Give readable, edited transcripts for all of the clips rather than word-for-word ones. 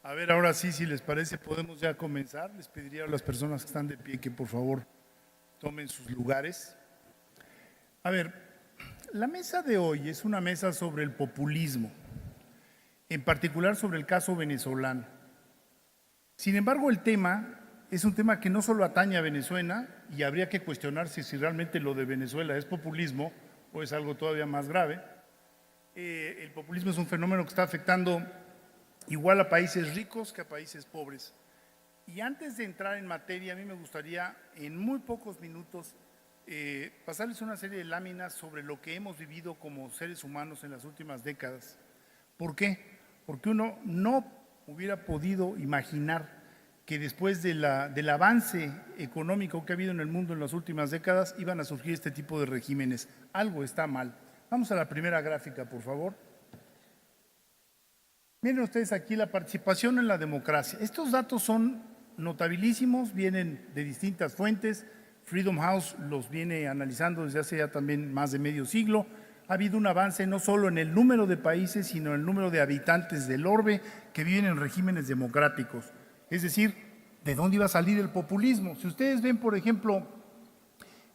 A ver, ahora sí, si les parece, podemos ya comenzar. Les pediría a las personas que están de pie que por favor tomen sus lugares. A ver, la mesa de hoy es una mesa sobre el populismo, en particular sobre el caso venezolano. Sin embargo, el tema es un tema que no solo atañe a Venezuela y habría que cuestionarse si realmente lo de Venezuela es populismo o es algo todavía más grave. El populismo es un fenómeno que está afectando igual a países ricos que a países pobres. Y antes de entrar en materia, a mí me gustaría en muy pocos minutos pasarles una serie de láminas sobre lo que hemos vivido como seres humanos en las últimas décadas. ¿Por qué? Porque uno no hubiera podido imaginar que después del avance económico que ha habido en el mundo en las últimas décadas iban a surgir este tipo de regímenes. Algo está mal. Vamos a la primera gráfica, por favor. Miren ustedes aquí la participación en la democracia. Estos datos son notabilísimos, vienen de distintas fuentes. Freedom House los viene analizando desde hace ya también más de medio siglo. Ha habido un avance no solo en el número de países, sino en el número de habitantes del orbe que viven en regímenes democráticos. Es decir, ¿de dónde iba a salir el populismo? Si ustedes ven, por ejemplo,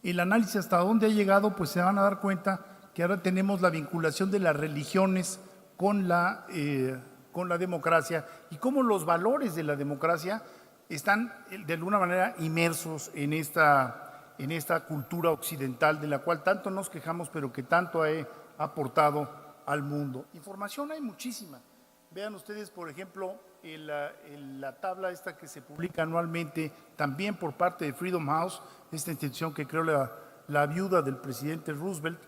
el análisis hasta dónde ha llegado, pues se van a dar cuenta que ahora tenemos la vinculación de las religiones con la democracia y cómo los valores de la democracia están de alguna manera inmersos en esta cultura occidental de la cual tanto nos quejamos, pero que tanto ha aportado al mundo. Información hay muchísima. Vean ustedes, por ejemplo, la tabla esta que se publica anualmente, también por parte de Freedom House, esta institución que creó la viuda del presidente Roosevelt,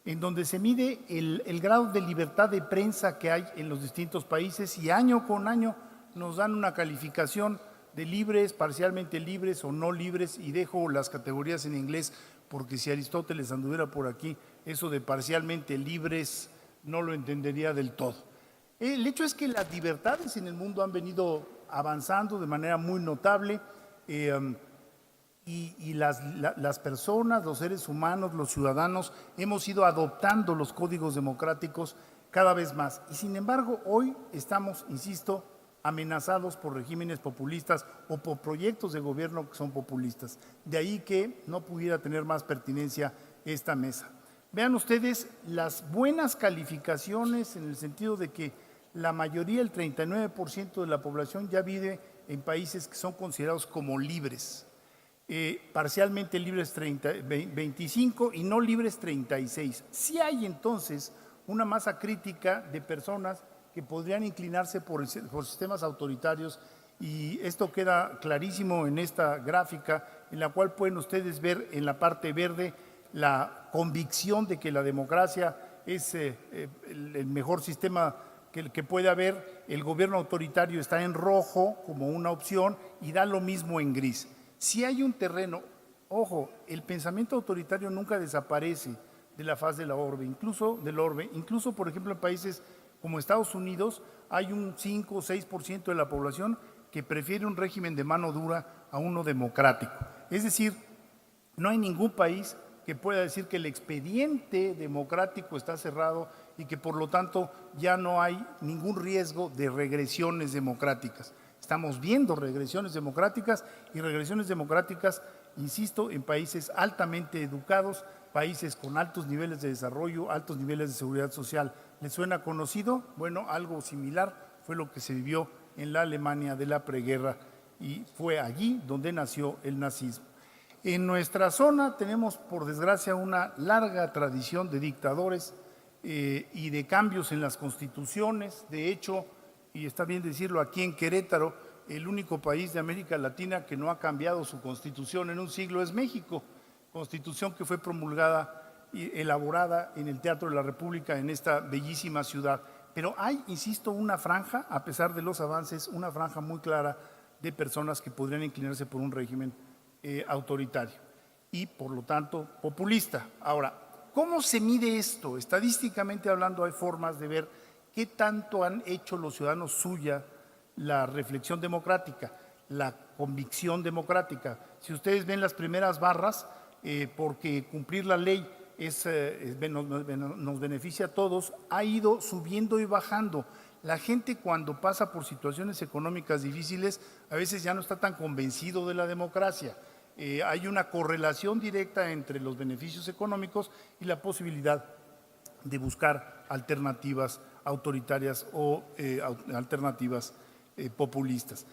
en donde se mide el grado de libertad de prensa que hay en los distintos países y año con año nos dan una calificación de libres, parcialmente libres o no libres, y dejo las categorías en inglés porque si Aristóteles anduviera por aquí, eso de parcialmente libres no lo entendería del todo. El hecho es que las libertades en el mundo han venido avanzando de manera muy notable. Y las personas, los seres humanos, los ciudadanos, hemos ido adoptando los códigos democráticos cada vez más. Y sin embargo, hoy estamos, insisto, amenazados por regímenes populistas o por proyectos de gobierno que son populistas. De ahí que no pudiera tener más pertinencia esta mesa. Vean ustedes las buenas calificaciones en el sentido de que la mayoría, el 39% de la población ya vive en países que son considerados como libres. Parcialmente libres 25 y no libres 36. Sí hay entonces una masa crítica de personas que podrían inclinarse por sistemas autoritarios y esto queda clarísimo en esta gráfica en la cual pueden ustedes ver en la parte verde la convicción de que la democracia es el mejor sistema que puede haber. El gobierno autoritario está en rojo como una opción y da lo mismo en gris. Si hay un terreno, ojo, el pensamiento autoritario nunca desaparece de la faz de la orbe, incluso por ejemplo en países como Estados Unidos hay un 5 o 6% de la población que prefiere un régimen de mano dura a uno democrático. Es decir, no hay ningún país que pueda decir que el expediente democrático está cerrado y que por lo tanto ya no hay ningún riesgo de regresiones democráticas. Estamos viendo regresiones democráticas y regresiones democráticas, insisto, en países altamente educados, países con altos niveles de desarrollo, altos niveles de seguridad social. ¿Les suena conocido? Bueno, algo similar fue lo que se vivió en la Alemania de la preguerra y fue allí donde nació el nazismo. En nuestra zona tenemos, por desgracia, una larga tradición de dictadores y de cambios en las constituciones. De hecho, y está bien decirlo, aquí en Querétaro, el único país de América Latina que no ha cambiado su constitución en un siglo es México, constitución que fue promulgada y elaborada en el Teatro de la República en esta bellísima ciudad. Pero hay, insisto, una franja, a pesar de los avances, una franja muy clara de personas que podrían inclinarse por un régimen autoritario y, por lo tanto, populista. Ahora, ¿cómo se mide esto? Estadísticamente hablando, hay formas de ver qué tanto han hecho los ciudadanos suya la reflexión democrática, la convicción democrática. Si ustedes ven las primeras barras, porque cumplir la ley nos beneficia a todos, ha ido subiendo y bajando. La gente cuando pasa por situaciones económicas difíciles a veces ya no está tan convencido de la democracia. Hay una correlación directa entre los beneficios económicos y la posibilidad de buscar alternativas autoritarias o alternativas populistas.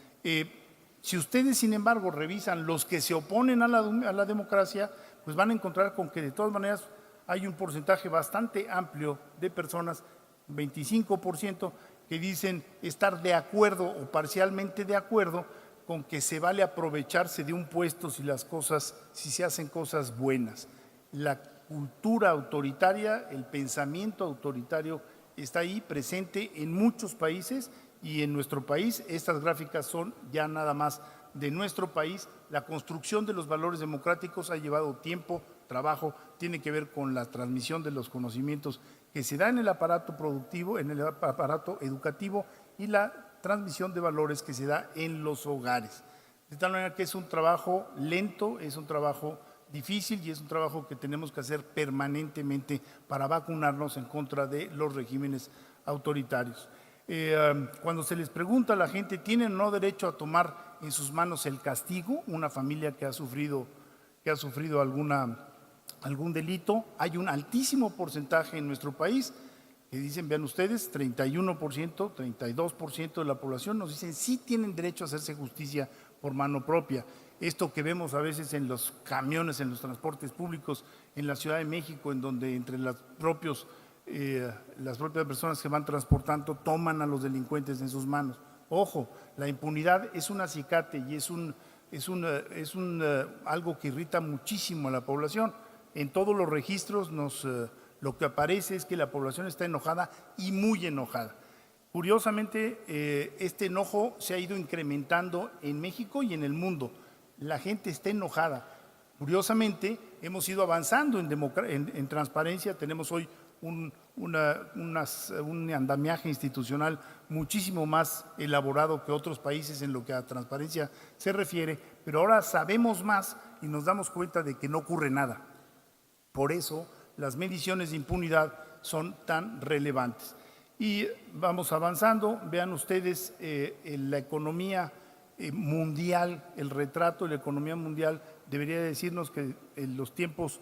Si ustedes, sin embargo, revisan los que se oponen a la democracia, pues van a encontrar con que de todas maneras hay un porcentaje bastante amplio de personas, 25%, que dicen estar de acuerdo o parcialmente de acuerdo con que se vale aprovecharse de un puesto si se hacen cosas buenas. La cultura autoritaria, el pensamiento autoritario está ahí presente en muchos países y en nuestro país. Estas gráficas son ya nada más de nuestro país. La construcción de los valores democráticos ha llevado tiempo, trabajo, tiene que ver con la transmisión de los conocimientos que se da en el aparato productivo, en el aparato educativo y la transmisión de valores que se da en los hogares. De tal manera que es un trabajo lento, es un trabajo difícil y es un trabajo que tenemos que hacer permanentemente para vacunarnos en contra de los regímenes autoritarios. Cuando se les pregunta a la gente, ¿tienen o no derecho a tomar en sus manos el castigo? Una familia que ha sufrido algún delito, hay un altísimo porcentaje en nuestro país que dicen, vean ustedes, 31%, 32% de la población nos dicen sí tienen derecho a hacerse justicia por mano propia. Esto que vemos a veces en los camiones, en los transportes públicos, en la Ciudad de México, en donde entre las propias personas que van transportando toman a los delincuentes en sus manos. Ojo, la impunidad es un acicate y es algo que irrita muchísimo a la población. En todos los registros lo que aparece es que la población está enojada y muy enojada. Curiosamente, este enojo se ha ido incrementando en México y en el mundo. La gente está enojada. Curiosamente, hemos ido avanzando en transparencia. Tenemos hoy un andamiaje institucional muchísimo más elaborado que otros países en lo que a transparencia se refiere, pero ahora sabemos más y nos damos cuenta de que no ocurre nada. Por eso las mediciones de impunidad son tan relevantes. Y vamos avanzando, vean ustedes la economía mundial, el retrato de la economía mundial debería decirnos que los tiempos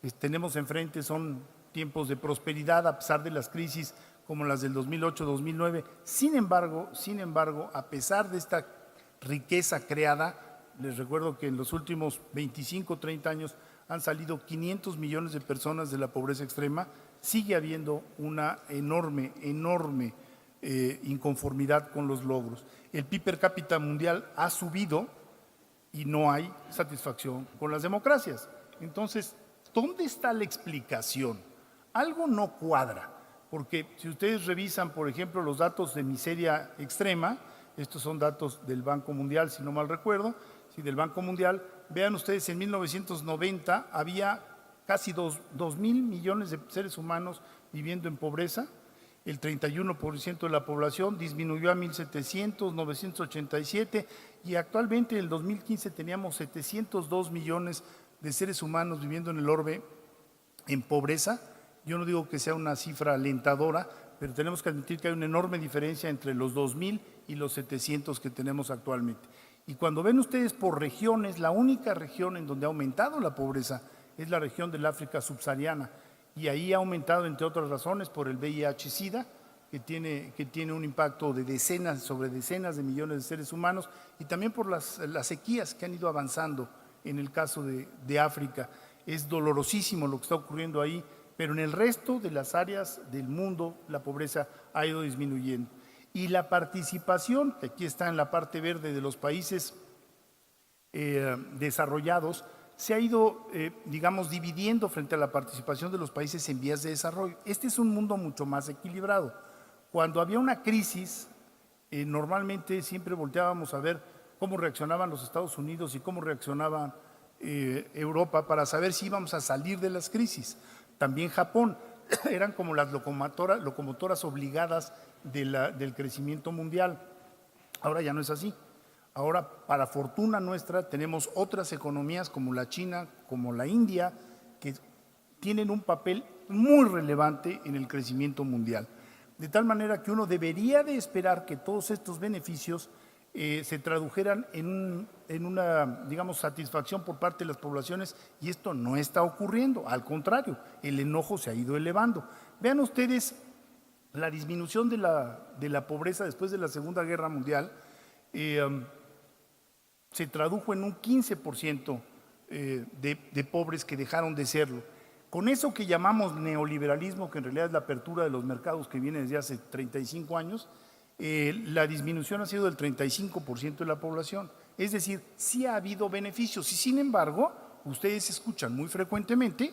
que tenemos enfrente son tiempos de prosperidad a pesar de las crisis como las del 2008-2009. Sin embargo, a pesar de esta riqueza creada, les recuerdo que en los últimos 25 o 30 años han salido 500 millones de personas de la pobreza extrema, sigue habiendo una enorme inconformidad con los logros. El PIB per cápita mundial ha subido y no hay satisfacción con las democracias. Entonces, ¿dónde está la explicación? Algo no cuadra, porque si ustedes revisan, por ejemplo, los datos de miseria extrema, estos son datos del Banco Mundial, si no mal recuerdo, del Banco Mundial, vean ustedes, en 1990 había casi 2.000 millones de seres humanos viviendo en pobreza, el 31% de la población disminuyó a 1.700, 987 y actualmente en el 2015 teníamos 702 millones de seres humanos viviendo en el orbe en pobreza. Yo no digo que sea una cifra alentadora, pero tenemos que admitir que hay una enorme diferencia entre los 2.000 y los 700 que tenemos actualmente. Y cuando ven ustedes por regiones, la única región en donde ha aumentado la pobreza es la región del África subsahariana. Y ahí ha aumentado, entre otras razones, por el VIH-Sida, que tiene un impacto de sobre decenas de millones de seres humanos, y también por las sequías que han ido avanzando en el caso de África. Es dolorosísimo lo que está ocurriendo ahí, pero en el resto de las áreas del mundo la pobreza ha ido disminuyendo. Y la participación, que aquí está en la parte verde de los países desarrollados, se ha ido, dividiendo frente a la participación de los países en vías de desarrollo. Este es un mundo mucho más equilibrado. Cuando había una crisis, normalmente siempre volteábamos a ver cómo reaccionaban los Estados Unidos y cómo reaccionaba Europa para saber si íbamos a salir de las crisis. También Japón, eran como las locomotoras obligadas del crecimiento mundial. Ahora ya no es así. Ahora, para fortuna nuestra, tenemos otras economías como la China, como la India, que tienen un papel muy relevante en el crecimiento mundial. de tal manera que uno debería de esperar que todos estos beneficios se tradujeran en una, digamos, satisfacción por parte de las poblaciones, y esto no está ocurriendo. Al contrario, el enojo se ha ido elevando. Vean ustedes la disminución de la pobreza después de la Segunda Guerra Mundial. Se tradujo en un 15% de pobres que dejaron de serlo. Con eso que llamamos neoliberalismo, que en realidad es la apertura de los mercados que viene desde hace 35 años, la disminución ha sido del 35% de la población. Es decir, sí ha habido beneficios, y sin embargo, ustedes escuchan muy frecuentemente,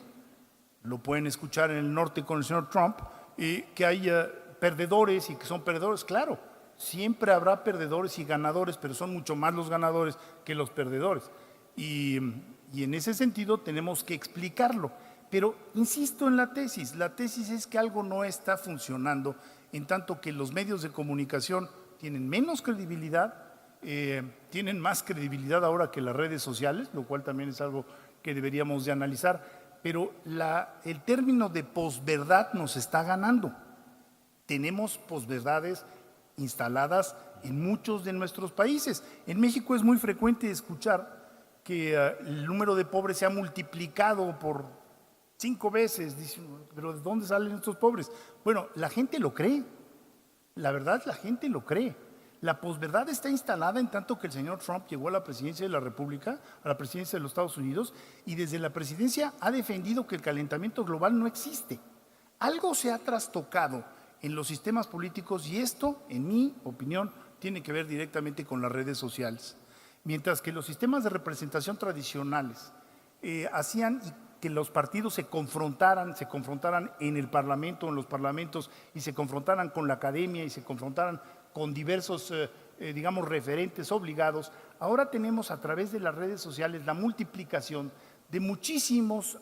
lo pueden escuchar en el norte con el señor Trump, que hay perdedores y que son perdedores. Claro, siempre habrá perdedores y ganadores, pero son mucho más los ganadores que los perdedores. Y en ese sentido tenemos que explicarlo. Pero insisto en la tesis es que algo no está funcionando, en tanto que los medios de comunicación tienen menos credibilidad, tienen más credibilidad ahora que las redes sociales, lo cual también es algo que deberíamos de analizar, pero el término de posverdad nos está ganando. Tenemos posverdades instaladas en muchos de nuestros países. En México es muy frecuente escuchar que el número de pobres se ha multiplicado por 5 veces. Dicen, pero ¿de dónde salen estos pobres? Bueno, la gente lo cree. La verdad, la gente lo cree. La posverdad está instalada en tanto que el señor Trump llegó a la presidencia de la República, a la presidencia de los Estados Unidos, y desde la presidencia ha defendido que el calentamiento global no existe. Algo se ha trastocado en los sistemas políticos, y esto, en mi opinión, tiene que ver directamente con las redes sociales. Mientras que los sistemas de representación tradicionales hacían que los partidos se confrontaran en el Parlamento, en los parlamentos, y se confrontaran con la academia y se confrontaran con diversos, digamos, referentes obligados, ahora tenemos a través de las redes sociales la multiplicación de muchísimos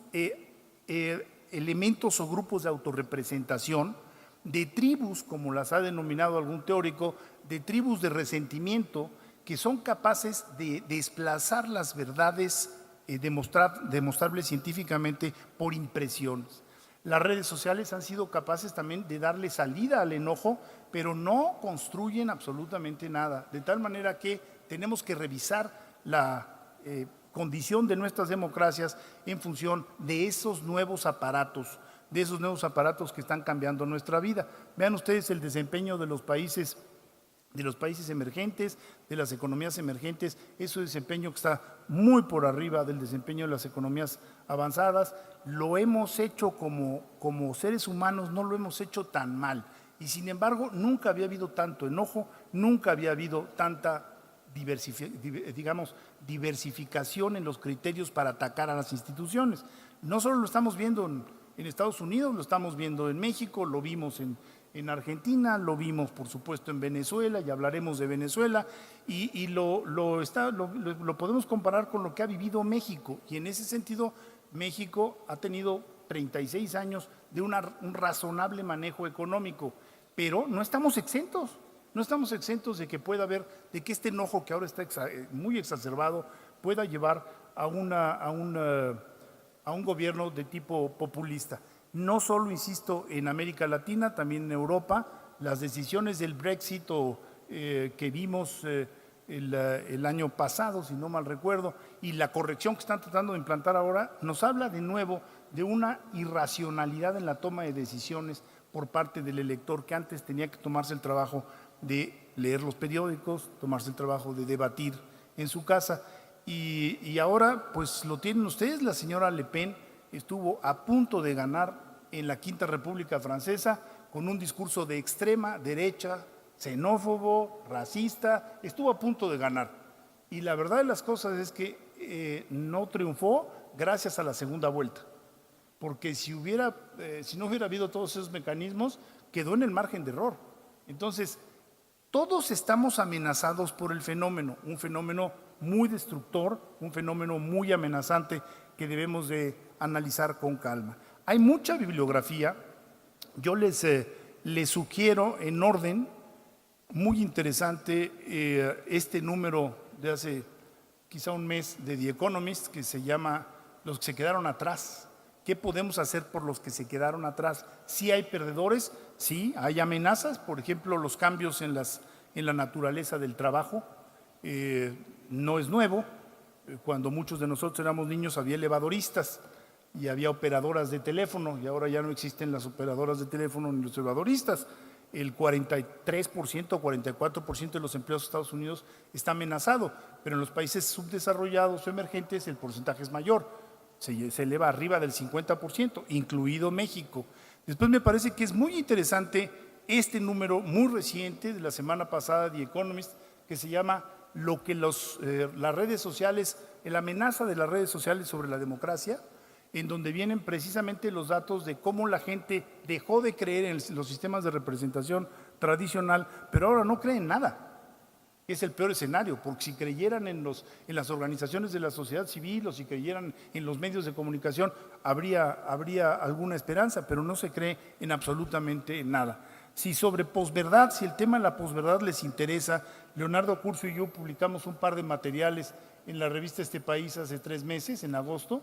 elementos o grupos de autorrepresentación, de tribus, como las ha denominado algún teórico, de tribus de resentimiento, que son capaces de desplazar las verdades demostrables científicamente por impresiones. Las redes sociales han sido capaces también de darle salida al enojo, pero no construyen absolutamente nada, de tal manera que tenemos que revisar la condición de nuestras democracias en función de esos nuevos aparatos, que están cambiando nuestra vida. Vean ustedes el desempeño de los países emergentes, de las economías emergentes, ese desempeño que está muy por arriba del desempeño de las economías avanzadas. Lo hemos hecho como seres humanos, no lo hemos hecho tan mal, y sin embargo nunca había habido tanto enojo, nunca había habido tanta diversificación en los criterios para atacar a las instituciones. No solo lo estamos viendo en Estados Unidos, lo estamos viendo en México, lo vimos en Argentina, lo vimos por supuesto en Venezuela, y hablaremos de Venezuela, y lo podemos comparar con lo que ha vivido México, y en ese sentido México ha tenido 36 años de un razonable manejo económico, pero no estamos exentos de que pueda haber, de que este enojo que ahora está muy exacerbado pueda llevar a un gobierno de tipo populista. No solo, insisto, en América Latina, también en Europa, las decisiones del Brexit que vimos el año pasado, si no mal recuerdo, y la corrección que están tratando de implantar ahora, nos habla de nuevo de una irracionalidad en la toma de decisiones por parte del elector, que antes tenía que tomarse el trabajo de leer los periódicos, tomarse el trabajo de debatir en su casa, y ahora pues lo tienen ustedes. La señora Le Pen estuvo a punto de ganar en la Quinta República Francesa con un discurso de extrema derecha, xenófobo, racista, estuvo a punto de ganar. Y la verdad de las cosas es que no triunfó gracias a la segunda vuelta, porque si no hubiera habido todos esos mecanismos, quedó en el margen de error. Entonces, todos estamos amenazados por el fenómeno, un fenómeno muy destructor, un fenómeno muy amenazante que debemos de analizar con calma. Hay mucha bibliografía, yo les sugiero en orden, muy interesante, este número de hace quizá un mes de The Economist, que se llama Los que se quedaron atrás, ¿Qué podemos hacer por los que se quedaron atrás? Sí hay perdedores, sí hay amenazas, por ejemplo, los cambios en la naturaleza del trabajo. No es nuevo. Cuando muchos de nosotros éramos niños había elevadoristas y había operadoras de teléfono, y ahora ya no existen las operadoras de teléfono ni los elevadoristas. El 43% o 44% de los empleos de Estados Unidos está amenazado, pero en los países subdesarrollados o emergentes el porcentaje es mayor, se eleva arriba del 50%, incluido México. Después me parece que es muy interesante este número muy reciente de la semana pasada de The Economist, que se llama lo que las redes sociales, la amenaza de las redes sociales sobre la democracia, en donde vienen precisamente los datos de cómo la gente dejó de creer en los sistemas de representación tradicional, pero ahora no creen en nada. Es el peor escenario, porque si creyeran en las organizaciones de la sociedad civil o si creyeran en los medios de comunicación, habría alguna esperanza, pero no se cree en absolutamente nada. Si sobre posverdad, si el tema de la posverdad les interesa, Leonardo Curcio y yo publicamos un par de materiales en la revista Este País hace 3 meses, en agosto,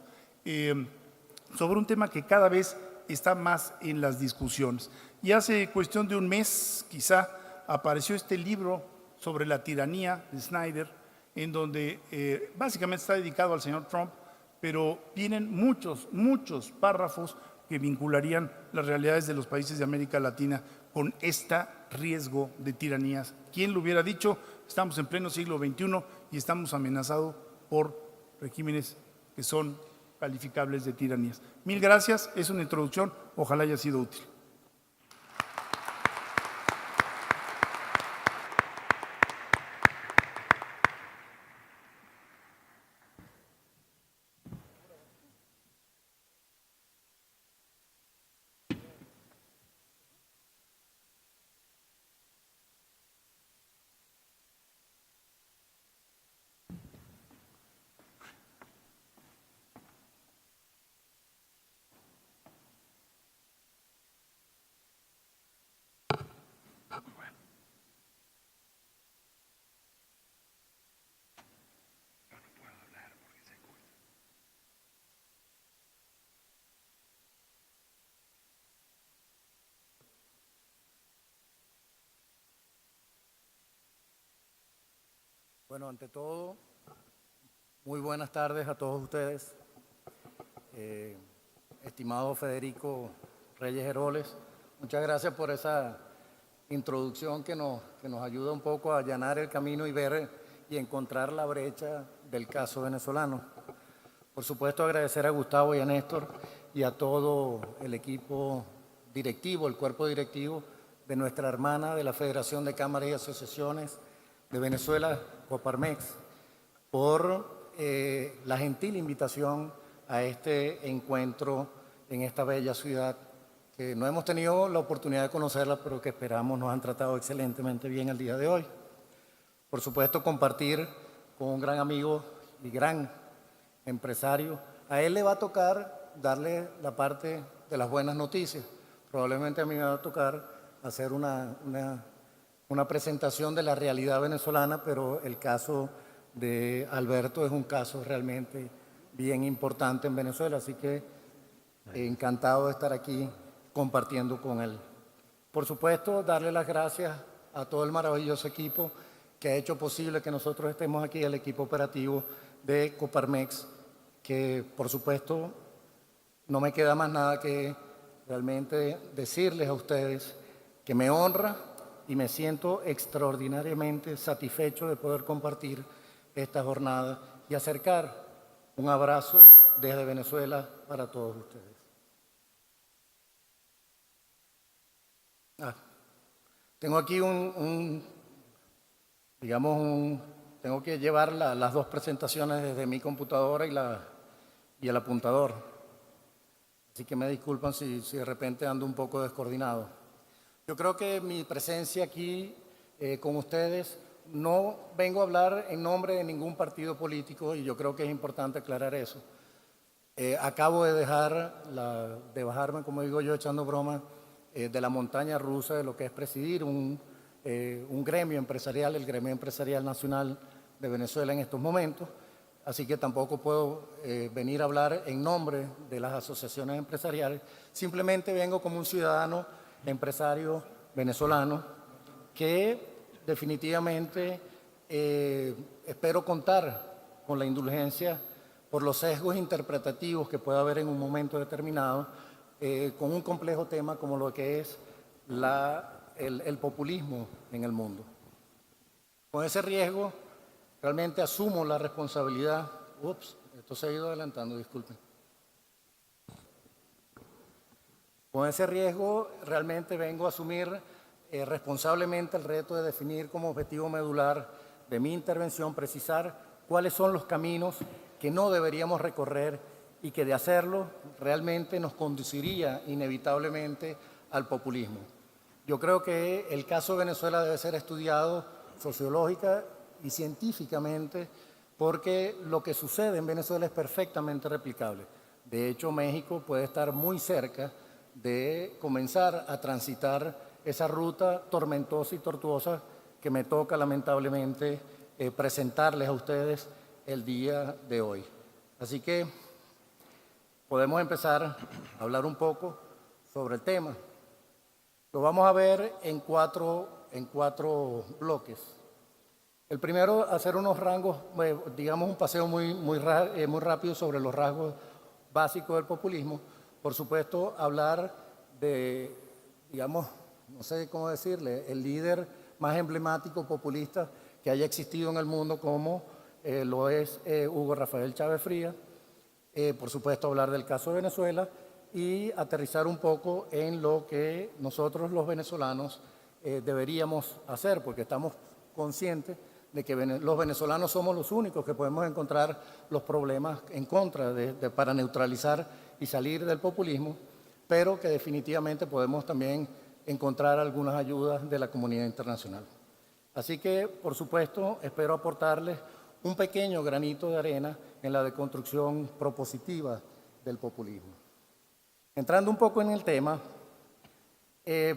sobre un tema que cada vez está más en las discusiones. Y hace cuestión de un mes, quizá, apareció este libro sobre la tiranía de Snyder, en donde básicamente está dedicado al señor Trump, pero vienen muchos párrafos que vincularían las realidades de los países de América Latina con este riesgo de tiranías. ¿Quién lo hubiera dicho? Estamos en pleno siglo XXI y estamos amenazados por regímenes que son calificables de tiranías. Mil gracias, es una introducción, ojalá haya sido útil. Bueno, ante todo, muy buenas tardes a todos ustedes. Estimado Federico Reyes Heroles, muchas gracias por esa introducción que nos ayuda un poco a allanar el camino y ver y encontrar la brecha del caso venezolano. Por supuesto, agradecer a Gustavo y a Néstor y a todo el equipo directivo, el cuerpo directivo de nuestra hermana de la Federación de Cámaras y Asociaciones de Venezuela, Coparmex, por la gentil invitación a este encuentro en esta bella ciudad, que no hemos tenido la oportunidad de conocerla, pero que esperamos nos han tratado excelentemente bien el día de hoy. Por supuesto, compartir con un gran amigo y gran empresario. A él le va a tocar darle la parte de las buenas noticias. Probablemente a mí me va a tocar hacer una presentación de la realidad venezolana, pero el caso de Alberto es un caso realmente bien importante en Venezuela, así que encantado de estar aquí compartiendo con él. Por supuesto, darle las gracias a todo el maravilloso equipo que ha hecho posible que nosotros estemos aquí, el equipo operativo de Coparmex, que por supuesto no me queda más nada que realmente decirles a ustedes que me honra y me siento extraordinariamente satisfecho de poder compartir esta jornada y acercar un abrazo desde Venezuela para todos ustedes. Tengo aquí tengo que llevar las dos presentaciones desde mi computadora y el apuntador. Así que me disculpan si de repente ando un poco descoordinado. Yo creo que mi presencia aquí con ustedes, no vengo a hablar en nombre de ningún partido político y yo creo que es importante aclarar eso. Acabo de bajarme, como digo yo, echando broma, de la montaña rusa de lo que es presidir un gremio empresarial, el Gremio Empresarial Nacional de Venezuela en estos momentos. así que tampoco puedo venir a hablar en nombre de las asociaciones empresariales. Simplemente vengo como un ciudadano empresario venezolano que definitivamente espero contar con la indulgencia por los sesgos interpretativos que pueda haber en un momento determinado con un complejo tema como lo que es el populismo en el mundo. Con ese riesgo, realmente asumo la responsabilidad. Ups, esto se ha ido adelantando, disculpen. Con ese riesgo, realmente vengo a asumir responsablemente el reto de definir como objetivo medular de mi intervención, precisar cuáles son los caminos que no deberíamos recorrer y que de hacerlo realmente nos conduciría inevitablemente al populismo. Yo creo que el caso de Venezuela debe ser estudiado sociológica y científicamente porque lo que sucede en Venezuela es perfectamente replicable. De hecho, México puede estar muy cerca de comenzar a transitar esa ruta tormentosa y tortuosa que me toca lamentablemente presentarles a ustedes el día de hoy. Así que podemos empezar a hablar un poco sobre el tema. Lo vamos a ver en cuatro bloques. El primero, hacer unos rangos, digamos un paseo muy rápido sobre los rasgos básicos del populismo. Por supuesto, hablar de, digamos, no sé cómo decirle, el líder más emblemático populista que haya existido en el mundo, como lo es Hugo Rafael Chávez Frías. Por supuesto, hablar del caso de Venezuela y aterrizar un poco en lo que nosotros los venezolanos deberíamos hacer, porque estamos conscientes de que los venezolanos somos los únicos que podemos encontrar los problemas en contra para neutralizar y salir del populismo, pero que definitivamente podemos también encontrar algunas ayudas de la comunidad internacional. Así que, por supuesto, espero aportarles un pequeño granito de arena en la deconstrucción propositiva del populismo. Entrando un poco en el tema,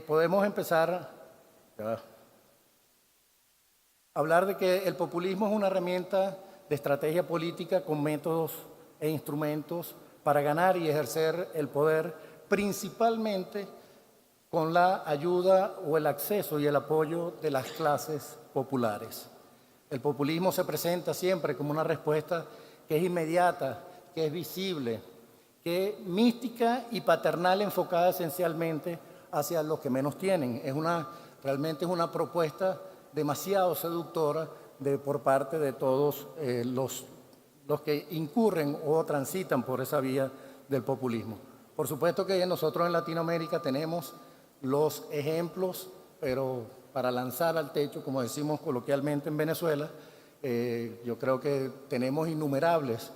podemos empezar a hablar de que el populismo es una herramienta de estrategia política con métodos e instrumentos para ganar y ejercer el poder, principalmente con la ayuda o el acceso y el apoyo de las clases populares. El populismo se presenta siempre como una respuesta que es inmediata, que es visible, que es mística y paternal, enfocada esencialmente hacia los que menos tienen. Realmente es una propuesta demasiado seductora por parte de todos los que incurren o transitan por esa vía del populismo. Por supuesto que nosotros en Latinoamérica tenemos los ejemplos, pero para lanzar al techo, como decimos coloquialmente en Venezuela, yo creo que tenemos innumerables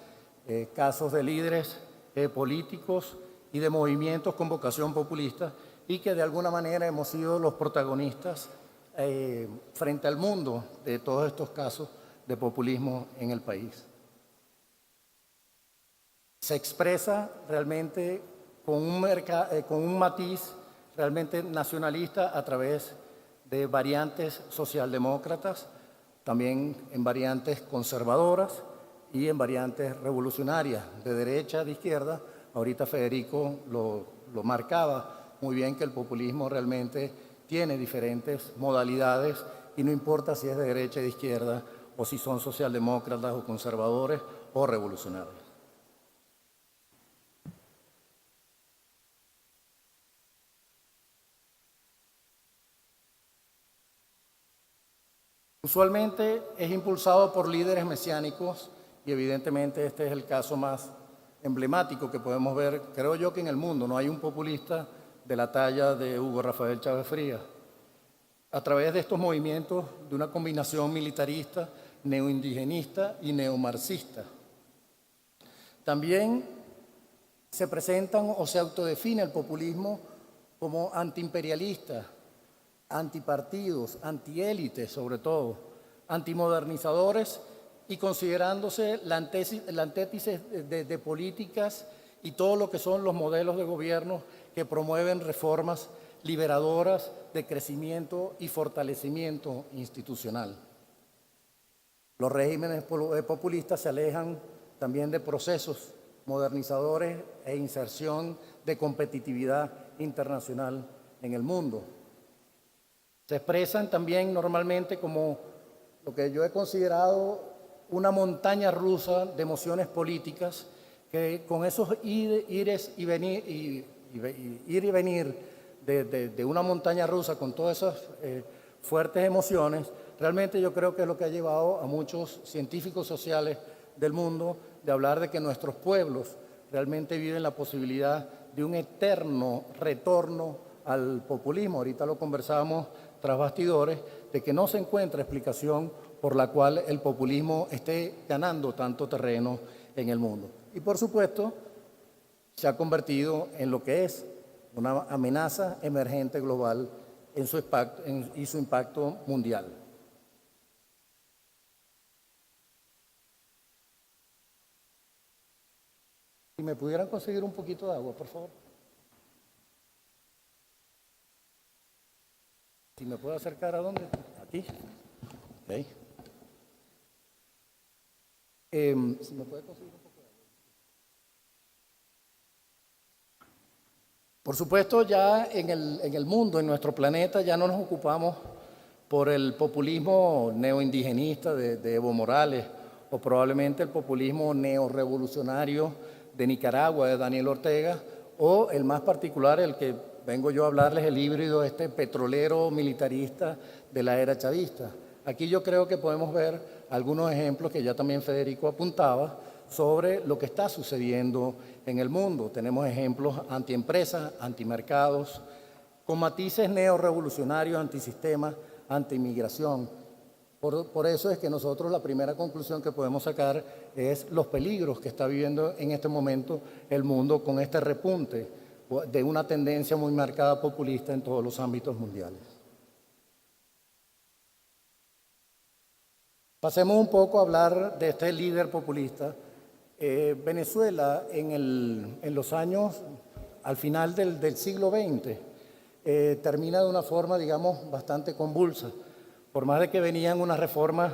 casos de líderes políticos y de movimientos con vocación populista y que de alguna manera hemos sido los protagonistas frente al mundo de todos estos casos de populismo en el país. Se expresa realmente con un matiz realmente nacionalista a través de variantes socialdemócratas, también en variantes conservadoras y en variantes revolucionarias, de derecha, de izquierda. Ahorita Federico lo marcaba muy bien, que el populismo realmente tiene diferentes modalidades y no importa si es de derecha, de izquierda, o si son socialdemócratas o conservadores o revolucionarios. Usualmente es impulsado por líderes mesiánicos y evidentemente este es el caso más emblemático que podemos ver, creo yo, que en el mundo no hay un populista de la talla de Hugo Rafael Chávez Frías. A través de estos movimientos de una combinación militarista, neoindigenista y neomarxista. También se presentan o se autodefine el populismo como antiimperialista, antipartidos, antiélites sobre todo, antimodernizadores y considerándose la antítesis de políticas y todo lo que son los modelos de gobierno que promueven reformas liberadoras de crecimiento y fortalecimiento institucional. Los regímenes populistas se alejan también de procesos modernizadores e inserción de competitividad internacional en el mundo. Se expresan también normalmente como lo que yo he considerado una montaña rusa de emociones políticas que con esos ir y venir de una montaña rusa con todas esas fuertes emociones, realmente yo creo que es lo que ha llevado a muchos científicos sociales del mundo de hablar de que nuestros pueblos realmente viven la posibilidad de un eterno retorno al populismo. Ahorita lo conversábamos tras bastidores, de que no se encuentra explicación por la cual el populismo esté ganando tanto terreno en el mundo. Y por supuesto, se ha convertido en lo que es una amenaza emergente global y su impacto mundial. Si me pudieran conseguir un poquito de agua, por favor. Si me puedo acercar a dónde? Aquí. Okay. Si me puede conseguir un poco de agua. Por supuesto, ya en el mundo, en nuestro planeta, ya no nos ocupamos por el populismo neoindigenista de Evo Morales o probablemente el populismo neorevolucionario de Nicaragua, de Daniel Ortega, o el más particular, el que vengo yo a hablarles, el híbrido petrolero militarista de la era chavista. Aquí yo creo que podemos ver algunos ejemplos que ya también Federico apuntaba sobre lo que está sucediendo en el mundo. Tenemos ejemplos antiempresas, antimercados, con matices neorevolucionarios, antisistema, antiinmigración. Por eso es que nosotros la primera conclusión que podemos sacar es los peligros que está viviendo en este momento el mundo con este repunte de una tendencia muy marcada populista en todos los ámbitos mundiales. Pasemos un poco a hablar de este líder populista. Venezuela en los años, al final del siglo XX, termina de una forma, digamos, bastante convulsa. Por más de que venían unas reformas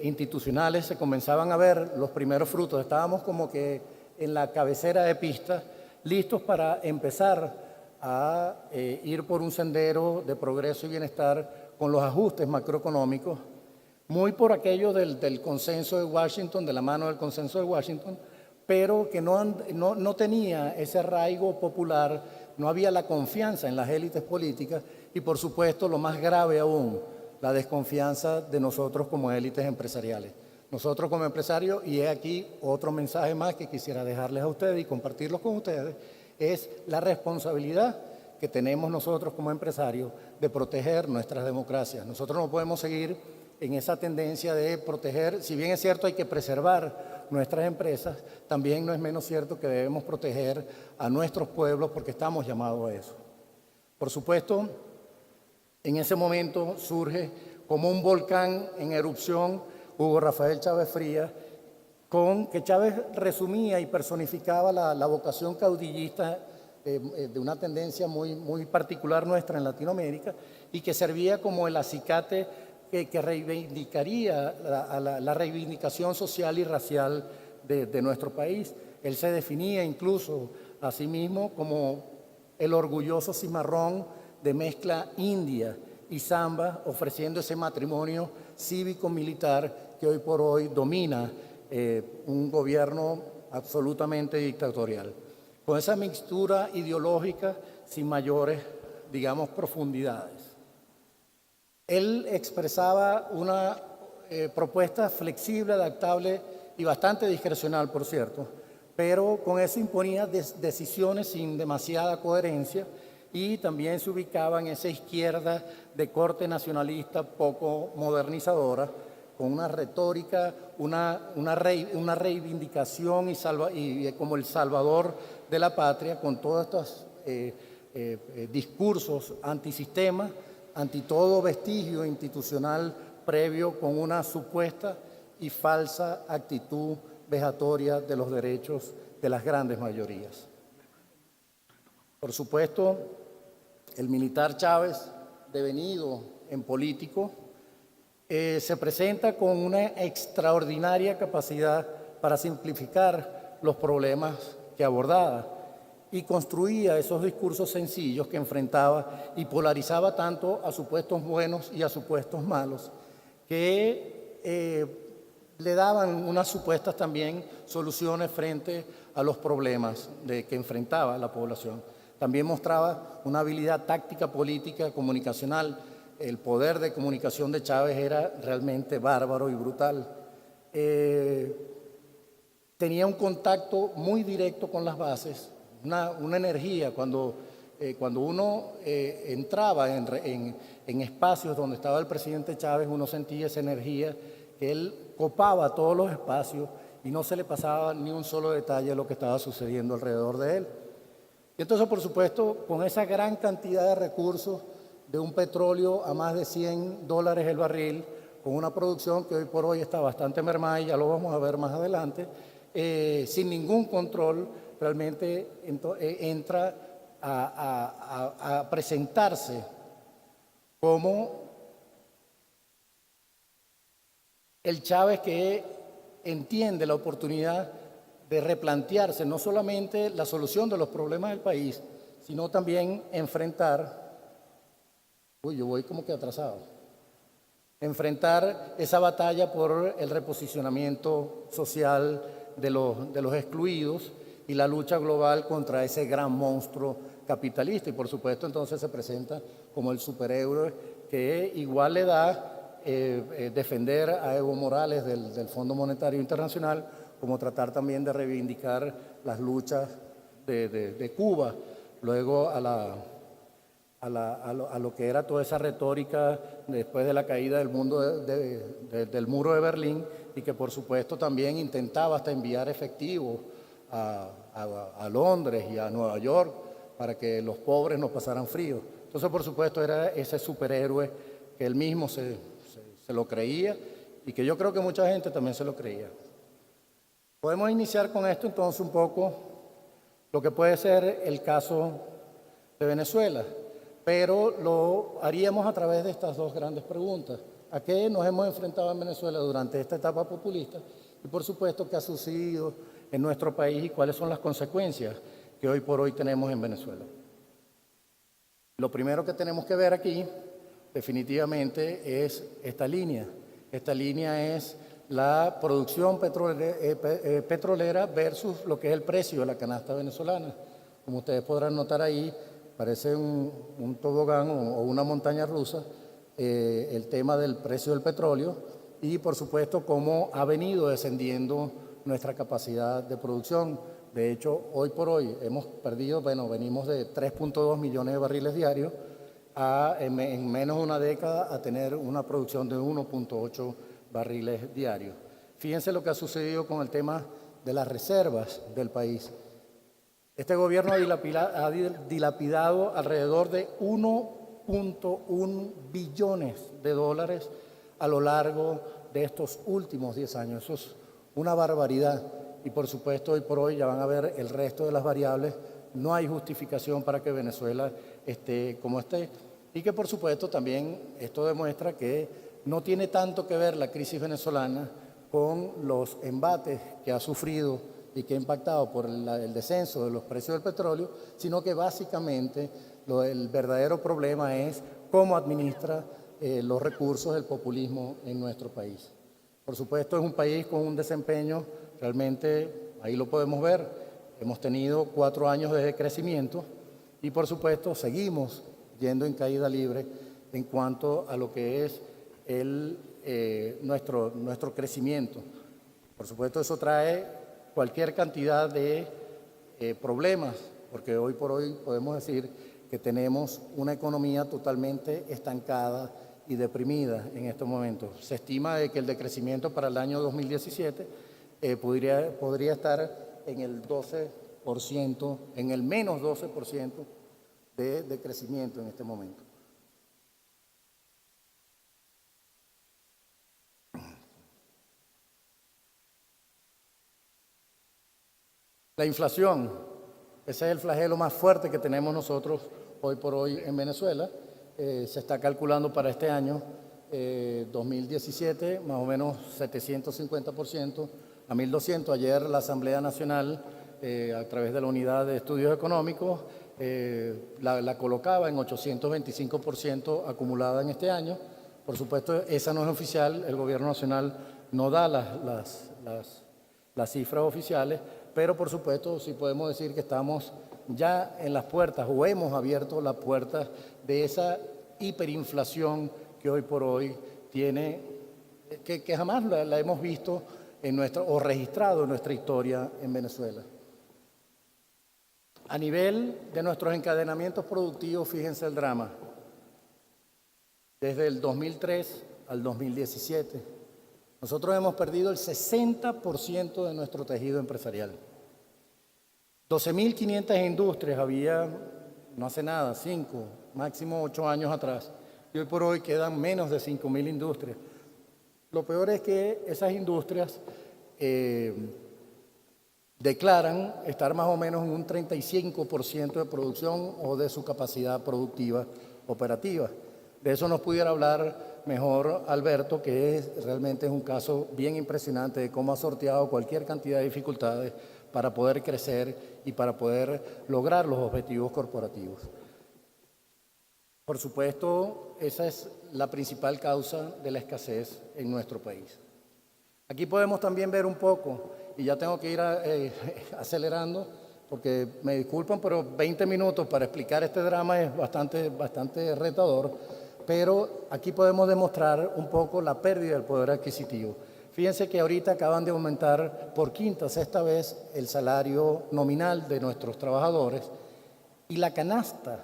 institucionales, se comenzaban a ver los primeros frutos. Estábamos como que en la cabecera de pista, listos para empezar a ir por un sendero de progreso y bienestar con los ajustes macroeconómicos, muy por aquello del consenso de Washington, de la mano del consenso de Washington, pero que no tenía ese arraigo popular, no había la confianza en las élites políticas y, por supuesto, lo más grave aún, la desconfianza de nosotros como élites empresariales. Nosotros como empresarios, y he aquí otro mensaje más que quisiera dejarles a ustedes y compartirlo con ustedes, es la responsabilidad que tenemos nosotros como empresarios de proteger nuestras democracias. Nosotros no podemos seguir en esa tendencia de proteger, si bien es cierto hay que preservar nuestras empresas, también no es menos cierto que debemos proteger a nuestros pueblos porque estamos llamados a eso. Por supuesto, en ese momento surge como un volcán en erupción Hugo Rafael Chávez Frías, con que Chávez resumía y personificaba la vocación caudillista de una tendencia muy particular nuestra en Latinoamérica y que servía como el acicate que reivindicaría la reivindicación social y racial de nuestro país. Él se definía incluso a sí mismo como el orgulloso cimarrón de mezcla india y samba, ofreciendo ese matrimonio cívico-militar que hoy por hoy domina un gobierno absolutamente dictatorial. Con esa mixtura ideológica sin mayores, digamos, profundidades. Él expresaba una propuesta flexible, adaptable y bastante discrecional, por cierto, pero con eso imponía decisiones sin demasiada coherencia y también se ubicaba en esa izquierda de corte nacionalista poco modernizadora, con una retórica, una reivindicación y como el salvador de la patria, con todos estos discursos antisistema, anti todo vestigio institucional previo, con una supuesta y falsa actitud vejatoria de los derechos de las grandes mayorías. Por supuesto, el militar Chávez, devenido en político, se presenta con una extraordinaria capacidad para simplificar los problemas que abordaba y construía esos discursos sencillos que enfrentaba y polarizaba tanto a supuestos buenos y a supuestos malos, que le daban unas supuestas también soluciones frente a los problemas que enfrentaba la población. También mostraba una habilidad táctica, política, comunicacional. El poder de comunicación de Chávez era realmente bárbaro y brutal. Tenía un contacto muy directo con las bases, una energía. Cuando uno entraba en espacios donde estaba el presidente Chávez, uno sentía esa energía, que él copaba todos los espacios y no se le pasaba ni un solo detalle de lo que estaba sucediendo alrededor de él. Y entonces, por supuesto, con esa gran cantidad de recursos, de un petróleo a más de $100 el barril, con una producción que hoy por hoy está bastante mermada, y ya lo vamos a ver más adelante, sin ningún control, realmente entra a presentarse como el Chávez que entiende la oportunidad de replantearse no solamente la solución de los problemas del país, sino también enfrentar, yo voy como que atrasado, enfrentar esa batalla por el reposicionamiento social de los excluidos y la lucha global contra ese gran monstruo capitalista. Y por supuesto entonces se presenta como el superhéroe que igual le da defender a Evo Morales del Fondo Monetario Internacional, como tratar también de reivindicar las luchas de Cuba, luego a lo que era toda esa retórica después de la caída del muro de Berlín, y que por supuesto también intentaba hasta enviar efectivo a Londres y a Nueva York para que los pobres no pasaran frío. Entonces, por supuesto, era ese superhéroe que él mismo se lo creía, y que yo creo que mucha gente también se lo creía. Podemos iniciar con esto entonces un poco lo que puede ser el caso de Venezuela, pero lo haríamos a través de estas dos grandes preguntas. ¿A qué nos hemos enfrentado en Venezuela durante esta etapa populista? Y por supuesto, ¿qué ha sucedido en nuestro país y cuáles son las consecuencias que hoy por hoy tenemos en Venezuela? Lo primero que tenemos que ver aquí definitivamente es esta línea. Esta línea es la producción petrolera versus lo que es el precio de la canasta venezolana. Como ustedes podrán notar ahí, parece un tobogán o una montaña rusa, el tema del precio del petróleo, y por supuesto cómo ha venido descendiendo nuestra capacidad de producción. De hecho, hoy por hoy hemos perdido, venimos de 3.2 millones de barriles diarios en menos de una década a tener una producción de 1.8 barriles diarios. Fíjense lo que ha sucedido con el tema de las reservas del país. Este gobierno ha dilapidado alrededor de 1.1 billones de dólares a lo largo de estos últimos 10 años. Eso es una barbaridad. Y por supuesto, hoy por hoy ya van a ver el resto de las variables. No hay justificación para que Venezuela esté como esté. Y que por supuesto también esto demuestra que no tiene tanto que ver la crisis venezolana con los embates que ha sufrido y que ha impactado por el descenso de los precios del petróleo, sino que básicamente el verdadero problema es cómo administra los recursos del populismo en nuestro país. Por supuesto, es un país con un desempeño realmente, ahí lo podemos ver, hemos tenido 4 años de decrecimiento y por supuesto seguimos yendo en caída libre en cuanto a lo que es nuestro crecimiento. Por supuesto, eso trae cualquier cantidad de problemas, porque hoy por hoy podemos decir que tenemos una economía totalmente estancada y deprimida en estos momentos. Se estima de que el decrecimiento para el año 2017 podría estar en el 12%, en el menos 12% de crecimiento en este momento. La inflación, ese es el flagelo más fuerte que tenemos nosotros hoy por hoy en Venezuela. Se está calculando para este año 2017, más o menos 750% a 1.200. Ayer la Asamblea Nacional, a través de la Unidad de Estudios Económicos, la colocaba en 825% acumulada en este año. Por supuesto, esa no es oficial, el Gobierno Nacional no da las cifras oficiales, pero por supuesto sí podemos decir que estamos ya en las puertas o hemos abierto las puertas de esa hiperinflación que hoy por hoy tiene, que jamás la hemos visto o registrado en nuestra historia en Venezuela. A nivel de nuestros encadenamientos productivos, fíjense el drama. Desde el 2003 al 2017, nosotros hemos perdido el 60% de nuestro tejido empresarial. 12.500 industrias había, no hace nada, 5, máximo 8 años atrás. Y hoy por hoy quedan menos de 5.000 industrias. Lo peor es que esas industrias declaran estar más o menos en un 35% de producción o de su capacidad productiva operativa. De eso nos pudiera hablar mejor Alberto, que realmente es un caso bien impresionante de cómo ha sorteado cualquier cantidad de dificultades para poder crecer y para poder lograr los objetivos corporativos. Por supuesto, esa es la principal causa de la escasez en nuestro país. Aquí podemos también ver un poco, y ya tengo que ir acelerando, porque me disculpan, pero 20 minutos para explicar este drama es bastante retador, pero aquí podemos demostrar un poco la pérdida del poder adquisitivo. Fíjense que ahorita acaban de aumentar por quinta, sexta vez el salario nominal de nuestros trabajadores y la canasta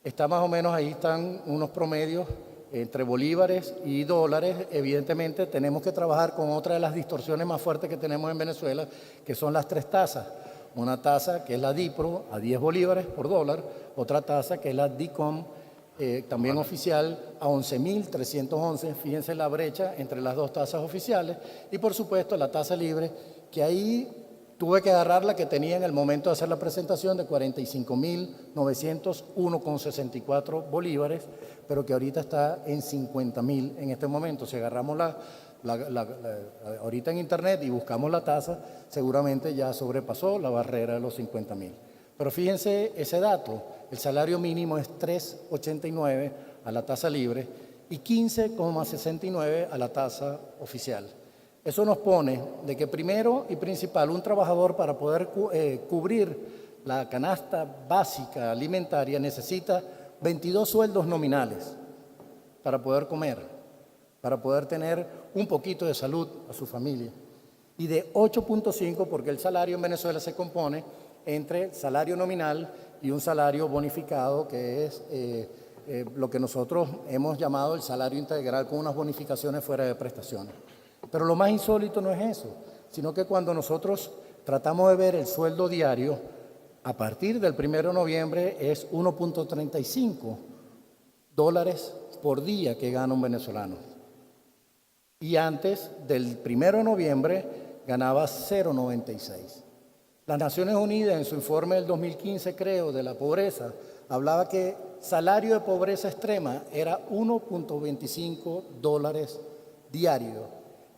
está más o menos, ahí están unos promedios entre bolívares y dólares. Evidentemente tenemos que trabajar con otra de las distorsiones más fuertes que tenemos en Venezuela, que son las 3 tasas. Una tasa que es la DIPRO a 10 bolívares por dólar, otra tasa que es la DICOM, también oficial, a 11.311. Fíjense la brecha entre las 2 tasas oficiales. Y por supuesto la tasa libre, que ahí tuve que agarrar la que tenía en el momento de hacer la presentación, de 45.901,64 bolívares, pero que ahorita está en 50.000 en este momento. Si agarramos ahorita en internet y buscamos la tasa, seguramente ya sobrepasó la barrera de los 50.000. Pero fíjense ese dato, el salario mínimo es 3.89 a la tasa libre y 15,69 a la tasa oficial. Eso nos pone de que primero y principal, un trabajador para poder cubrir la canasta básica alimentaria necesita 22 sueldos nominales para poder comer, para poder tener un poquito de salud a su familia. Y de 8.5, porque el salario en Venezuela se compone entre salario nominal y un salario bonificado, que es lo que nosotros hemos llamado el salario integral, con unas bonificaciones fuera de prestaciones. Pero lo más insólito no es eso, sino que cuando nosotros tratamos de ver el sueldo diario, a partir del 1 de noviembre es 1.35 dólares por día que gana un venezolano. Y antes del 1 de noviembre ganaba 0.96. Las Naciones Unidas, en su informe del 2015, creo, de la pobreza, hablaba que salario de pobreza extrema era 1.25 dólares diarios.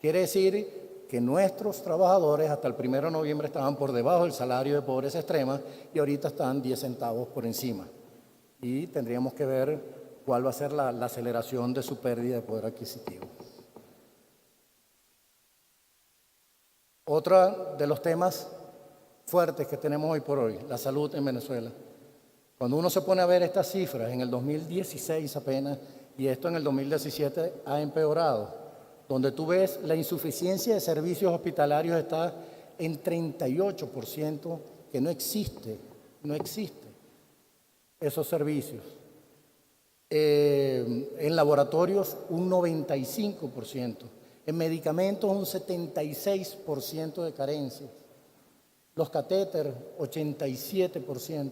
Quiere decir que nuestros trabajadores hasta el 1 de noviembre estaban por debajo del salario de pobreza extrema y ahorita están 10 centavos por encima. Y tendríamos que ver cuál va a ser la aceleración de su pérdida de poder adquisitivo. Otro de los temas fuertes que tenemos hoy por hoy, la salud en Venezuela. Cuando uno se pone a ver estas cifras, en el 2016 apenas, y esto en el 2017 ha empeorado, donde tú ves la insuficiencia de servicios hospitalarios está en 38%, que no existe esos servicios. En laboratorios un 95%, en medicamentos un 76% de carencias, los catéteres 87%.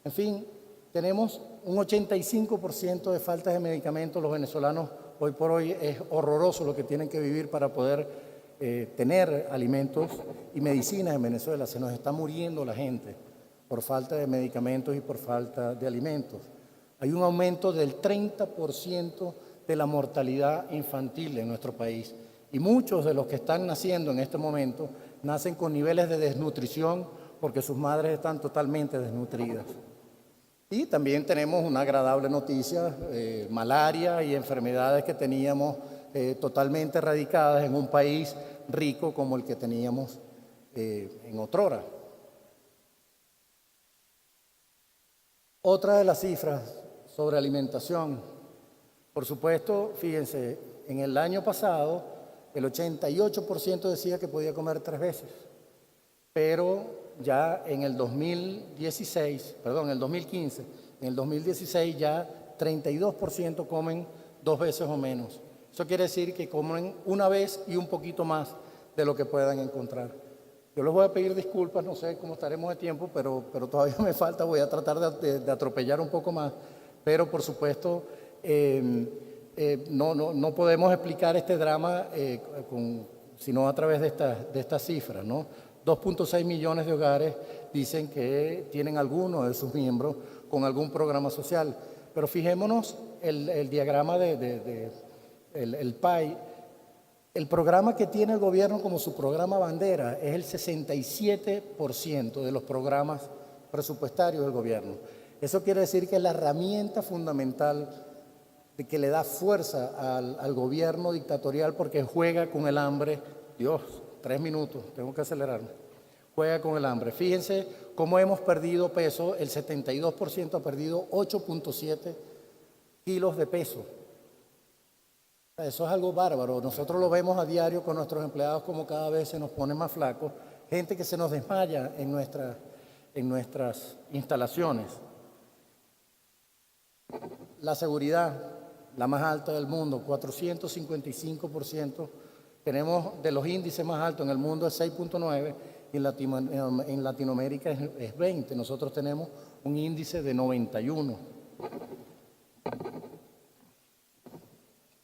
En fin, tenemos un 85% de falta de medicamentos. Los venezolanos hoy por hoy es horroroso lo que tienen que vivir para poder tener alimentos y medicinas en Venezuela. Se nos está muriendo la gente por falta de medicamentos y por falta de alimentos. Hay un aumento del 30% de la mortalidad infantil en nuestro país. Y muchos de los que están naciendo en este momento nacen con niveles de desnutrición porque sus madres están totalmente desnutridas. Y también tenemos una agradable noticia, malaria y enfermedades que teníamos totalmente erradicadas en un país rico como el que teníamos en otrora. Otra de las cifras sobre alimentación. Por supuesto, fíjense, en el año pasado el 88% decía que podía comer 3 veces, pero ya en el 2016, perdón, en el 2015, en el 2016 ya 32% comen 2 veces o menos. Eso quiere decir que comen una vez y un poquito más de lo que puedan encontrar. Yo les voy a pedir disculpas, no sé cómo estaremos de tiempo, pero todavía me falta, voy a tratar de atropellar un poco más, pero por supuesto no podemos explicar este drama sino a través de estas cifras, ¿no? 2.6 millones de hogares dicen que tienen alguno de sus miembros con algún programa social, pero fijémonos el diagrama el PAI. El programa que tiene el gobierno como su programa bandera es el 67% de los programas presupuestarios del gobierno. Eso quiere decir que es la herramienta fundamental de que le da fuerza al gobierno dictatorial porque juega con el hambre. Dios, 3 minutos, tengo que acelerarme. Juega con el hambre. Fíjense cómo hemos perdido peso, el 72% ha perdido 8.7 kilos de peso. Eso es algo bárbaro. Nosotros lo vemos a diario con nuestros empleados como cada vez se nos pone más flacos. Gente que se nos desmaya en nuestras instalaciones. La seguridad, la más alta del mundo, 455%. Tenemos de los índices más altos en el mundo es 6.9 y en Latinoamérica es 20. Nosotros tenemos un índice de 91.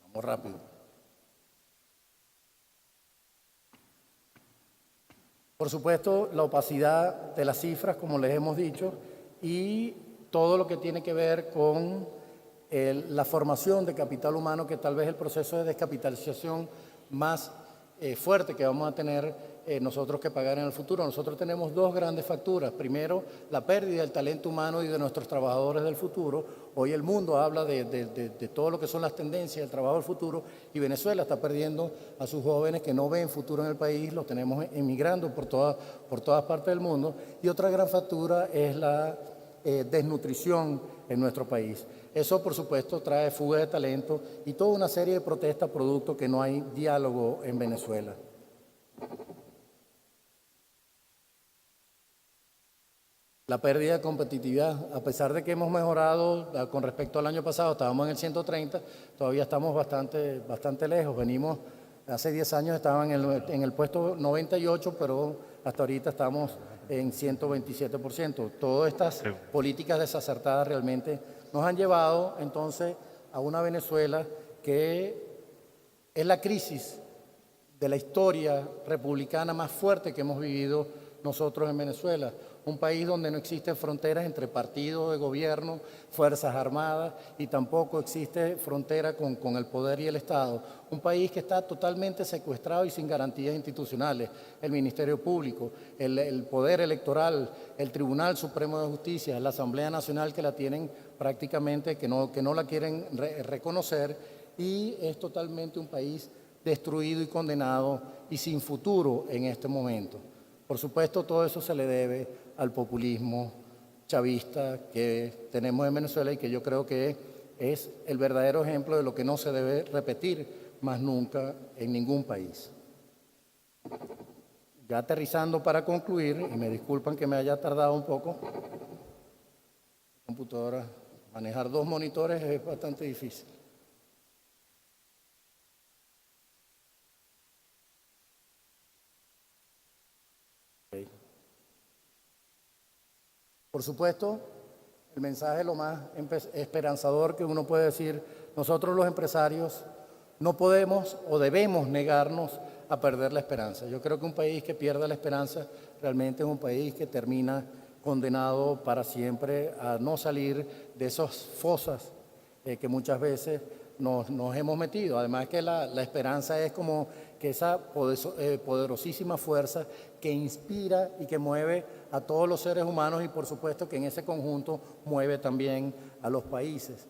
Vamos rápido. Por supuesto, la opacidad de las cifras, como les hemos dicho, y todo lo que tiene que ver con la formación de capital humano, que tal vez el proceso de descapitalización más fuerte que vamos a tener nosotros que pagar en el futuro. Nosotros tenemos 2 grandes facturas. Primero, la pérdida del talento humano y de nuestros trabajadores del futuro. Hoy el mundo habla de todo lo que son las tendencias del trabajo del futuro y Venezuela está perdiendo a sus jóvenes que no ven futuro en el país. Los tenemos emigrando por todas partes del mundo. Y otra gran factura es la desnutrición en nuestro país. Eso, por supuesto, trae fuga de talento y toda una serie de protestas producto que no hay diálogo en Venezuela. La pérdida de competitividad, a pesar de que hemos mejorado con respecto al año pasado, estábamos en el 130, todavía estamos bastante lejos. Venimos, hace 10 años estaban en el puesto 98, pero hasta ahorita estamos en 127%. Todas estas políticas desacertadas realmente nos han llevado entonces a una Venezuela que es la crisis de la historia republicana más fuerte que hemos vivido nosotros en Venezuela. Un país donde no existen fronteras entre partidos de gobierno, fuerzas armadas y tampoco existe frontera con el poder y el Estado. Un país que está totalmente secuestrado y sin garantías institucionales. El Ministerio Público, el Poder Electoral, el Tribunal Supremo de Justicia, la Asamblea Nacional que la tienen prácticamente, que no la quieren reconocer, y es totalmente un país destruido y condenado y sin futuro en este momento. Por supuesto, todo eso se le debe al populismo chavista que tenemos en Venezuela y que yo creo que es el verdadero ejemplo de lo que no se debe repetir más nunca en ningún país. Ya aterrizando para concluir, y me disculpan que me haya tardado un poco, computadora, manejar 2 monitores es bastante difícil. Por supuesto, el mensaje lo más esperanzador que uno puede decir, nosotros los empresarios no podemos o debemos negarnos a perder la esperanza. Yo creo que un país que pierda la esperanza realmente es un país que termina condenado para siempre a no salir de esas fosas que muchas veces nos hemos metido. Además que la esperanza es como que esa poderosísima fuerza que inspira y que mueve a todos los seres humanos y por supuesto que en ese conjunto mueve también a los países.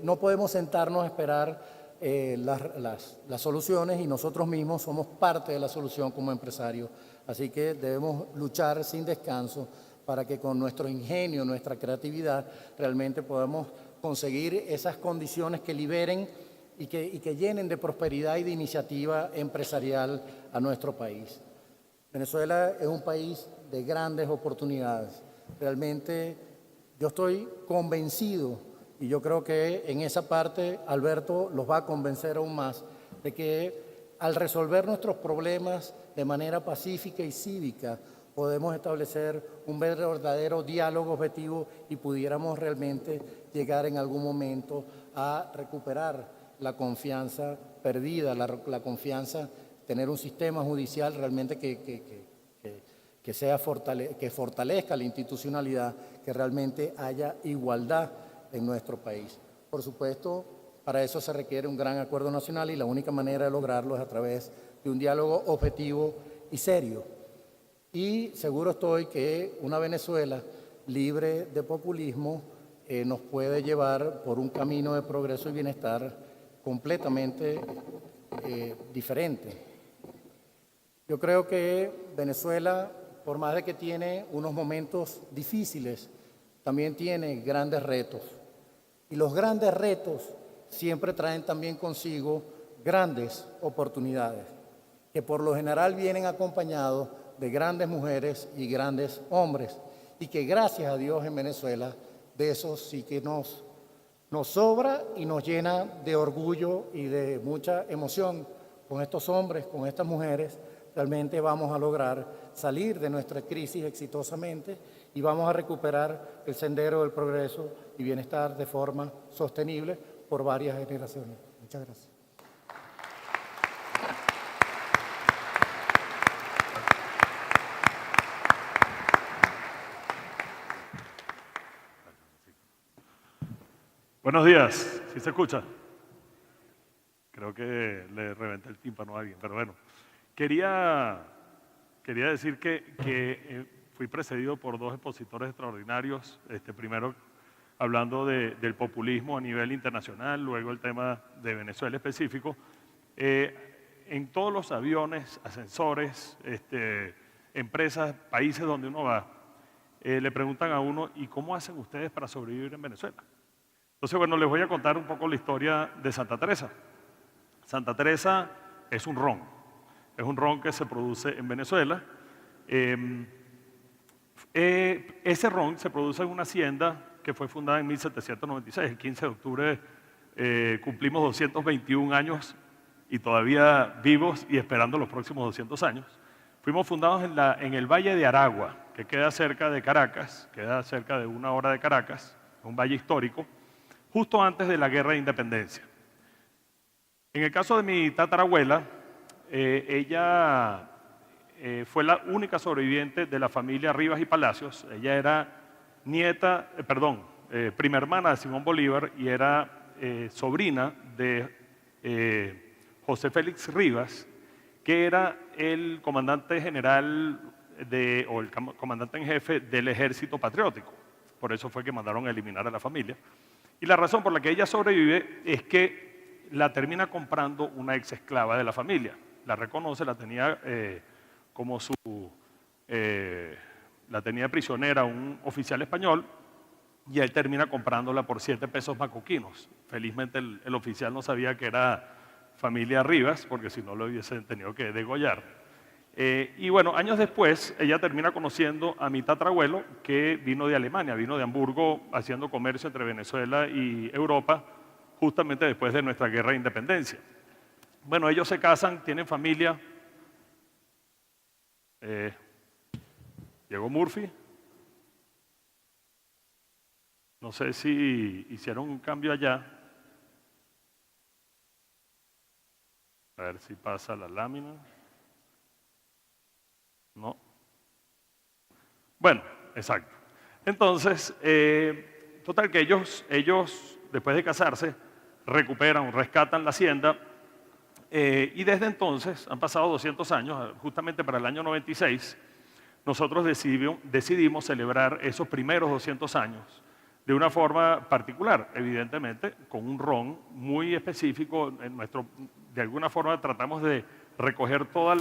No podemos sentarnos a esperar las soluciones y nosotros mismos somos parte de la solución como empresarios. Así que debemos luchar sin descanso para que con nuestro ingenio, nuestra creatividad, realmente podamos conseguir esas condiciones que liberen y que llenen de prosperidad y de iniciativa empresarial a nuestro país. Venezuela es un país de grandes oportunidades. Realmente yo estoy convencido, y yo creo que en esa parte Alberto los va a convencer aún más, de que al resolver nuestros problemas de manera pacífica y cívica, podemos establecer un verdadero diálogo objetivo y pudiéramos realmente llegar en algún momento a recuperar la confianza perdida, la confianza, tener un sistema judicial realmente que fortalezca la institucionalidad, que realmente haya igualdad en nuestro país. Por supuesto, para eso se requiere un gran acuerdo nacional y la única manera de lograrlo es a través de un diálogo objetivo y serio. Y seguro estoy que una Venezuela libre de populismo nos puede llevar por un camino de progreso y bienestar completamente diferente. Yo creo que Venezuela, por más de que tiene unos momentos difíciles, también tiene grandes retos. Y los grandes retos siempre traen también consigo grandes oportunidades, que por lo general vienen acompañados de grandes mujeres y grandes hombres, y que gracias a Dios en Venezuela de eso sí que nos sobra y nos llena de orgullo y de mucha emoción. Con estos hombres, con estas mujeres, realmente vamos a lograr salir de nuestra crisis exitosamente y vamos a recuperar el sendero del progreso y bienestar de forma sostenible por varias generaciones. Muchas gracias. Buenos días, ¿sí se escucha? Creo que le reventé el tímpano a alguien, pero bueno. Quería decir que fui precedido por dos expositores extraordinarios, primero hablando del populismo a nivel internacional, luego el tema de Venezuela específico. En todos los aviones, ascensores, empresas, países donde uno va, le preguntan a uno, ¿y cómo hacen ustedes para sobrevivir en Venezuela? Entonces, bueno, les voy a contar un poco la historia de Santa Teresa. Santa Teresa es un ron que se produce en Venezuela. Ese ron se produce en una hacienda que fue fundada en 1796, el 15 de octubre cumplimos 221 años y todavía vivos y esperando los próximos 200 años. Fuimos fundados en el Valle de Aragua, que queda cerca de Caracas, queda cerca de 1 hora de Caracas, un valle histórico, justo antes de la Guerra de Independencia. En el caso de mi tatarabuela, ella fue la única sobreviviente de la familia Rivas y Palacios. Ella era prima hermana de Simón Bolívar y era sobrina de José Félix Rivas, que era el comandante general o el comandante en jefe del Ejército Patriótico. Por eso fue que mandaron a eliminar a la familia. Y la razón por la que ella sobrevive es que la termina comprando una ex esclava de la familia. La reconoce, la tenía la tenía prisionera un oficial español y él termina comprándola por 7 pesos macuquinos. Felizmente el oficial no sabía que era familia Rivas, porque si no lo hubiesen tenido que degollar. Y bueno, años después, ella termina conociendo a mi tatarabuelo, que vino de Alemania, vino de Hamburgo haciendo comercio entre Venezuela y Europa, justamente después de nuestra guerra de independencia. Bueno, ellos se casan, tienen familia. Llegó Murphy. No sé si hicieron un cambio allá. A ver si pasa la lámina. No. Bueno, exacto. Entonces, total que ellos después de casarse, recuperan, rescatan la hacienda y desde entonces, han pasado 200 años, justamente para el año 96, nosotros decidimos celebrar esos primeros 200 años de una forma particular, evidentemente, con un ron muy específico. De alguna forma tratamos de recoger toda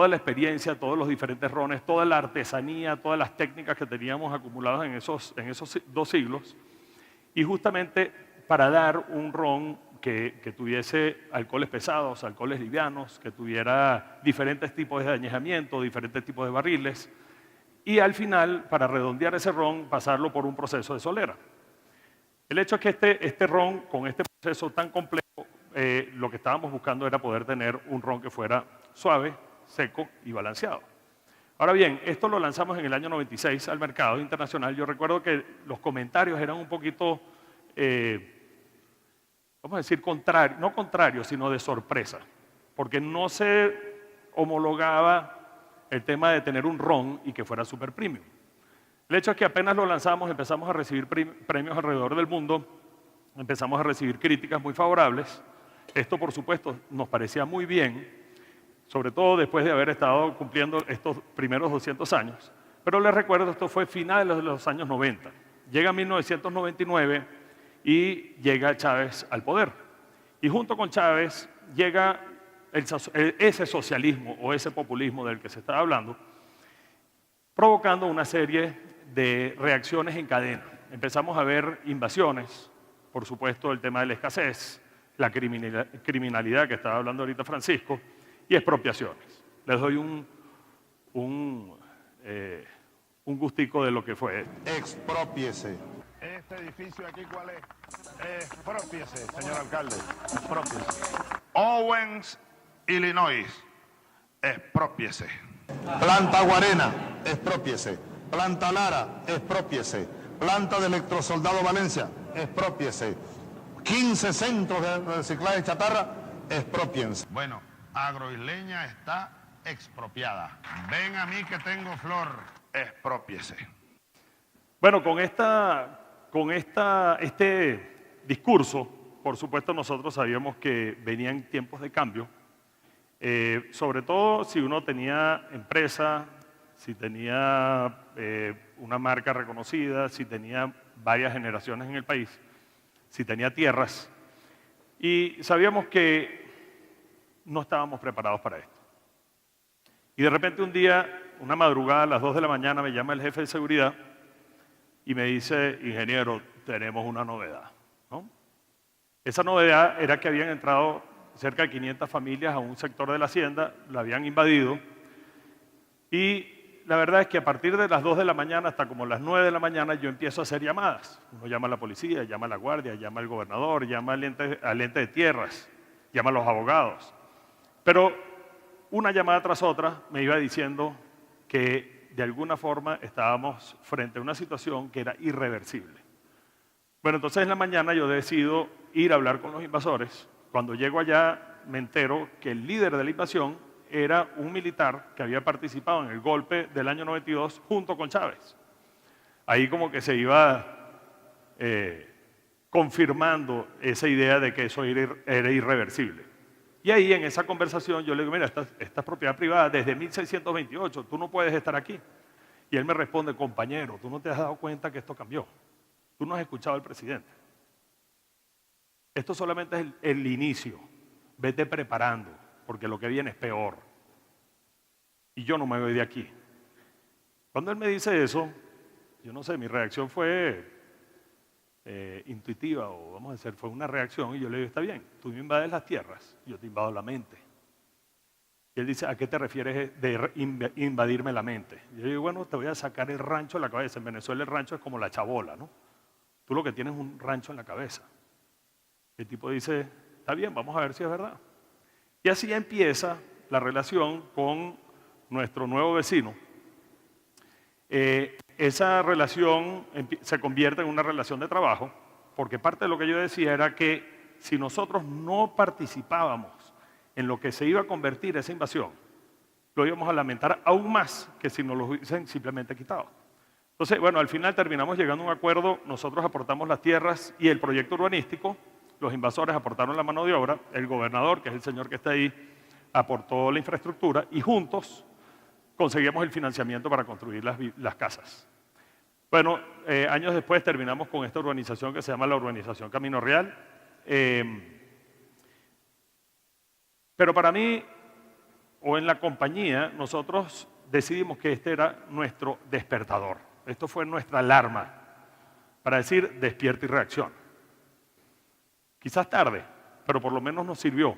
la experiencia, todos los diferentes rones, toda la artesanía, todas las técnicas que teníamos acumuladas en esos 2 siglos, y justamente para dar un ron que tuviese alcoholes pesados, alcoholes livianos, que tuviera diferentes tipos de añejamiento, diferentes tipos de barriles, y al final, para redondear ese ron, pasarlo por un proceso de solera. El hecho es que este ron, con este proceso tan complejo, lo que estábamos buscando era poder tener un ron que fuera suave, seco y balanceado. Ahora bien, esto lo lanzamos en el año 96 al mercado internacional. Yo recuerdo que los comentarios eran un poquito, vamos a decir, no contrarios, sino de sorpresa, porque no se homologaba el tema de tener un ron y que fuera super premium. El hecho es que apenas lo lanzamos, empezamos a recibir premios alrededor del mundo, empezamos a recibir críticas muy favorables. Esto, por supuesto, nos parecía muy bien, sobre todo después de haber estado cumpliendo estos primeros 200 años. Pero les recuerdo, esto fue finales de los años 90. Llega 1999 y llega Chávez al poder. Y junto con Chávez llega ese socialismo o ese populismo del que se estaba hablando, provocando una serie de reacciones en cadena. Empezamos a ver invasiones, por supuesto el tema de la escasez, la criminalidad que estaba hablando ahorita Francisco, y expropiaciones. Les doy un gustico de lo que fue. Exprópiese. ¿Este edificio aquí cuál es? Exprópiese, señor alcalde. Exprópiese. Owens, Illinois. Exprópiese. Planta Guarena. Exprópiese. Planta Lara. Exprópiese. Planta de Electrosoldado Valencia. Exprópiese. 15 centros de reciclaje de chatarra. Expropiense. Bueno, Agroisleña está expropiada. Ven a mí que tengo flor. Exprópiese. Bueno, con este discurso, por supuesto nosotros sabíamos que venían tiempos de cambio, sobre todo si uno tenía empresa, si tenía una marca reconocida, si tenía varias generaciones en el país, si tenía tierras, y sabíamos que no estábamos preparados para esto. Y de repente un día, una madrugada a las 2 de la mañana, me llama el jefe de seguridad y me dice: ingeniero, tenemos una novedad, ¿no? Esa novedad era que habían entrado cerca de 500 familias a un sector de la hacienda, la habían invadido, y la verdad es que a partir de las 2 de la mañana hasta como las 9 de la mañana yo empiezo a hacer llamadas. Uno llama a la policía, llama a la guardia, llama al gobernador, llama al ente de tierras, llama a los abogados. Pero una llamada tras otra me iba diciendo que de alguna forma estábamos frente a una situación que era irreversible. Bueno, entonces en la mañana yo decido ir a hablar con los invasores. Cuando llego allá me entero que el líder de la invasión era un militar que había participado en el golpe del año 92 junto con Chávez. Ahí como que se iba confirmando esa idea de que eso era irreversible. Y ahí en esa conversación yo le digo: mira, esta es propiedad privada desde 1628, tú no puedes estar aquí. Y él me responde: compañero, tú no te has dado cuenta que esto cambió. Tú no has escuchado al presidente. Esto solamente es el inicio. Vete preparando, porque lo que viene es peor. Y yo no me voy de aquí. Cuando él me dice eso, yo no sé, mi reacción fue intuitiva, o vamos a decir, fue una reacción, y yo le digo: está bien, tú me invades las tierras, yo te invado la mente. Y él dice: ¿a qué te refieres de invadirme la mente? Y yo digo: bueno, te voy a sacar el rancho de la cabeza. En Venezuela el rancho es como la chabola, ¿no? Tú lo que tienes es un rancho en la cabeza. El tipo dice: está bien, vamos a ver si es verdad. Y así empieza la relación con nuestro nuevo vecino. Esa relación se convierte en una relación de trabajo, porque parte de lo que yo decía era que si nosotros no participábamos en lo que se iba a convertir esa invasión, lo íbamos a lamentar aún más que si nos lo hubiesen simplemente quitado. Entonces, bueno, al final terminamos llegando a un acuerdo, nosotros aportamos las tierras y el proyecto urbanístico, los invasores aportaron la mano de obra, el gobernador, que es el señor que está ahí, aportó la infraestructura y juntos conseguimos el financiamiento para construir las casas. Bueno, años después terminamos con esta urbanización que se llama la urbanización Camino Real. Pero para mí, o en la compañía, nosotros decidimos que este era nuestro despertador. Esto fue nuestra alarma para decir despierta y reacciona. Quizás tarde, pero por lo menos nos sirvió.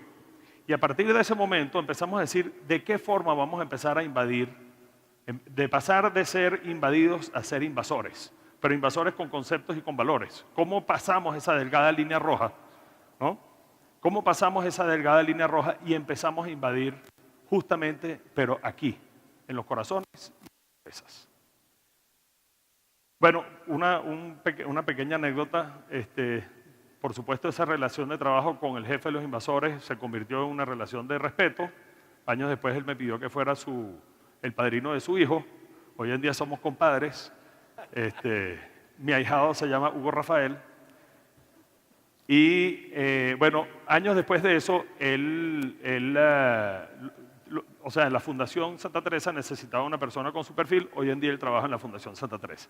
Y a partir de ese momento empezamos a decir de qué forma vamos a empezar a invadir, de pasar de ser invadidos a ser invasores, pero invasores con conceptos y con valores. ¿Cómo pasamos esa delgada línea roja? ¿No? ¿Cómo pasamos esa delgada línea roja y empezamos a invadir justamente, pero aquí, en los corazones y en las cabezas? Bueno, una pequeña anécdota. Por supuesto, esa relación de trabajo con el jefe de los invasores se convirtió en una relación de respeto. Años después él me pidió que fuera el padrino de su hijo. Hoy en día somos compadres. Mi ahijado se llama Hugo Rafael. Y bueno, años después de eso, o sea, en la Fundación Santa Teresa necesitaba una persona con su perfil. Hoy en día él trabaja en la Fundación Santa Teresa.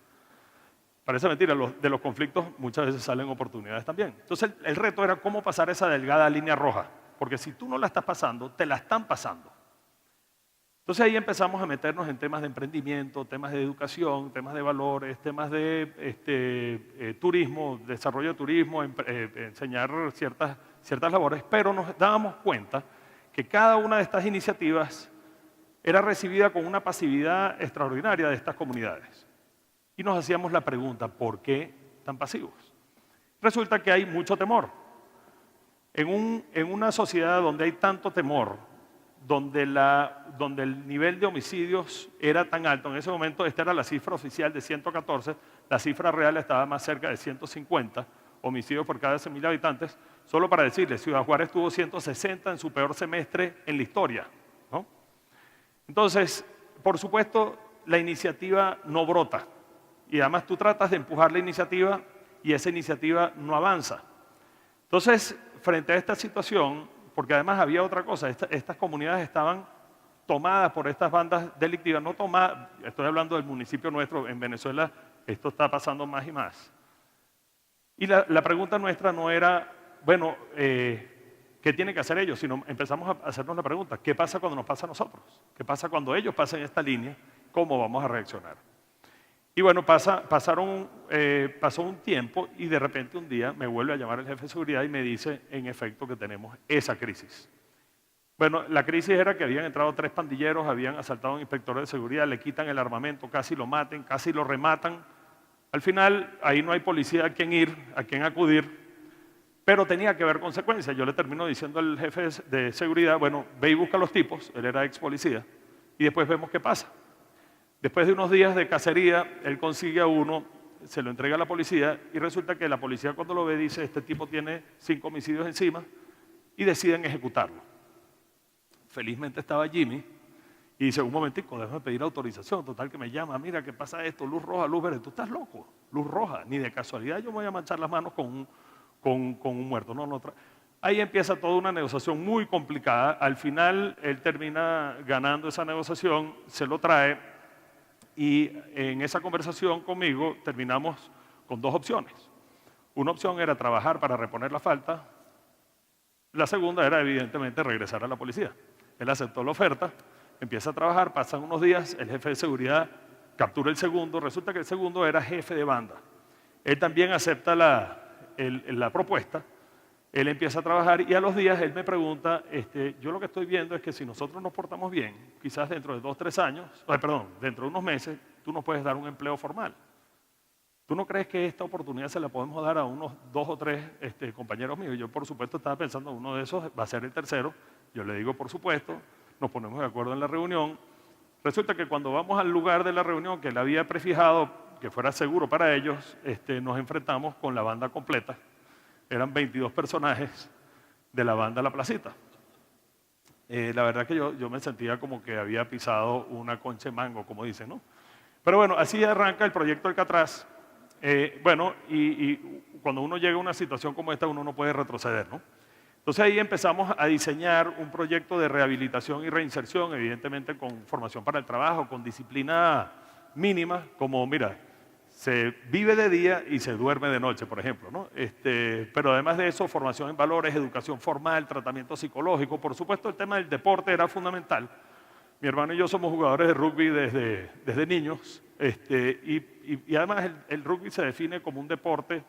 Parece mentira, de los conflictos muchas veces salen oportunidades también. Entonces el reto era cómo pasar esa delgada línea roja, porque si tú no la estás pasando, te la están pasando. Entonces ahí empezamos a meternos en temas de emprendimiento, temas de educación, temas de valores, temas de turismo, desarrollo de turismo, enseñar ciertas labores, pero nos dábamos cuenta que cada una de estas iniciativas era recibida con una pasividad extraordinaria de estas comunidades. Y nos hacíamos la pregunta, ¿por qué tan pasivos? Resulta que hay mucho temor. En una sociedad donde hay tanto temor, donde el nivel de homicidios era tan alto, en ese momento esta era la cifra oficial de 114, la cifra real estaba más cerca de 150 homicidios por cada 100.000 habitantes. Solo para decirles, Ciudad Juárez tuvo 160 en su peor semestre en la historia, ¿no? Entonces, por supuesto, la iniciativa no brota. Y además tú tratas de empujar la iniciativa y esa iniciativa no avanza. Entonces, frente a esta situación, porque además había otra cosa, estas comunidades estaban tomadas por estas bandas delictivas, no tomadas, estoy hablando del municipio nuestro, en Venezuela esto está pasando más y más. Y la pregunta nuestra no era, bueno, ¿qué tienen que hacer ellos? Sino empezamos a hacernos la pregunta, ¿qué pasa cuando nos pasa a nosotros? ¿Qué pasa cuando ellos pasen esta línea? ¿Cómo vamos a reaccionar? Y bueno, pasó un tiempo y de repente un día me vuelve a llamar el jefe de seguridad y me dice, en efecto, que tenemos esa crisis. Bueno, la crisis era que habían entrado 3 pandilleros, habían asaltado a un inspector de seguridad, le quitan el armamento, casi lo maten, casi lo rematan. Al final, ahí no hay policía a quien ir, a quien acudir, pero tenía que haber consecuencias. Yo le termino diciendo al jefe de seguridad, bueno, ve y busca a los tipos, él era ex policía, y después vemos qué pasa. Después de unos días de cacería, él consigue a uno, se lo entrega a la policía y resulta que la policía cuando lo ve dice, este tipo tiene 5 homicidios encima y deciden ejecutarlo. Felizmente estaba Jimmy y dice, un momentico, déjame pedir autorización, total que me llama, mira, ¿qué pasa esto? Luz roja, luz verde, tú estás loco, luz roja, ni de casualidad yo me voy a manchar las manos con un muerto. No. Ahí empieza toda una negociación muy complicada, al final él termina ganando esa negociación, se lo trae. Y en esa conversación conmigo terminamos con 2 opciones. Una opción era trabajar para reponer la falta. La segunda era, evidentemente, regresar a la policía. Él aceptó la oferta, empieza a trabajar, pasan unos días, el jefe de seguridad captura el segundo, resulta que el segundo era jefe de banda. Él también acepta la propuesta, él empieza a trabajar y a los días él me pregunta, yo lo que estoy viendo es que si nosotros nos portamos bien, quizás dentro de 2 o 3 años, dentro de unos meses, tú nos puedes dar un empleo formal. ¿Tú no crees que esta oportunidad se la podemos dar a unos 2 o 3 compañeros míos? Yo, por supuesto, estaba pensando, uno de esos va a ser el tercero. Yo le digo, por supuesto, nos ponemos de acuerdo en la reunión. Resulta que cuando vamos al lugar de la reunión que él había prefijado, que fuera seguro para ellos, nos enfrentamos con la banda completa. Eran 22 personajes de la banda La Placita. La verdad que yo me sentía como que había pisado una concha de mango, como dicen, ¿no? Pero bueno, así arranca el proyecto Alcatraz. Bueno, y cuando uno llega a una situación como esta, uno no puede retroceder, ¿no? Entonces ahí empezamos a diseñar un proyecto de rehabilitación y reinserción, evidentemente con formación para el trabajo, con disciplina mínima, como, mira, se vive de día y se duerme de noche, por ejemplo, ¿no? Pero además de eso, formación en valores, educación formal, tratamiento psicológico. Por supuesto, el tema del deporte era fundamental. Mi hermano y yo somos jugadores de rugby desde niños, y además el rugby se define como un deporte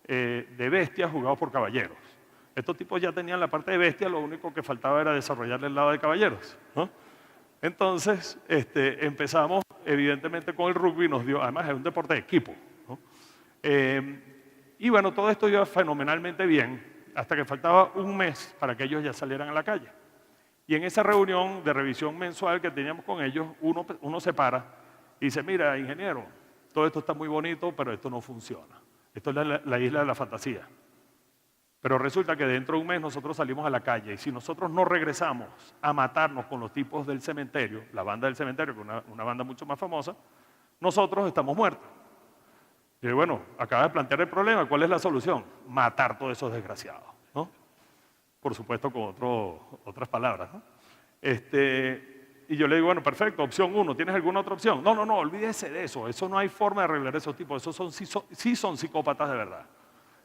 de bestias jugado por caballeros. Estos tipos ya tenían la parte de bestia, lo único que faltaba era desarrollarle el lado de caballeros, ¿no? Entonces, empezamos evidentemente con el rugby, nos dio, además es un deporte de equipo, ¿no? Y bueno, todo esto iba fenomenalmente bien, hasta que faltaba un mes para que ellos ya salieran a la calle. Y en esa reunión de revisión mensual que teníamos con ellos, uno se para y dice, mira, ingeniero, todo esto está muy bonito, pero esto no funciona. Esto es la isla de la fantasía. Pero resulta que dentro de un mes nosotros salimos a la calle y si nosotros no regresamos a matarnos con los tipos del cementerio, la banda del cementerio, que es una banda mucho más famosa, nosotros estamos muertos. Y bueno, acaba de plantear el problema, ¿cuál es la solución? Matar todos esos desgraciados, ¿no? Por supuesto con otras palabras, ¿no? Y yo le digo, bueno, perfecto, opción 1, ¿tienes alguna otra opción? No, olvídese de eso, eso no hay forma de arreglar esos tipos, esos sí son psicópatas de verdad.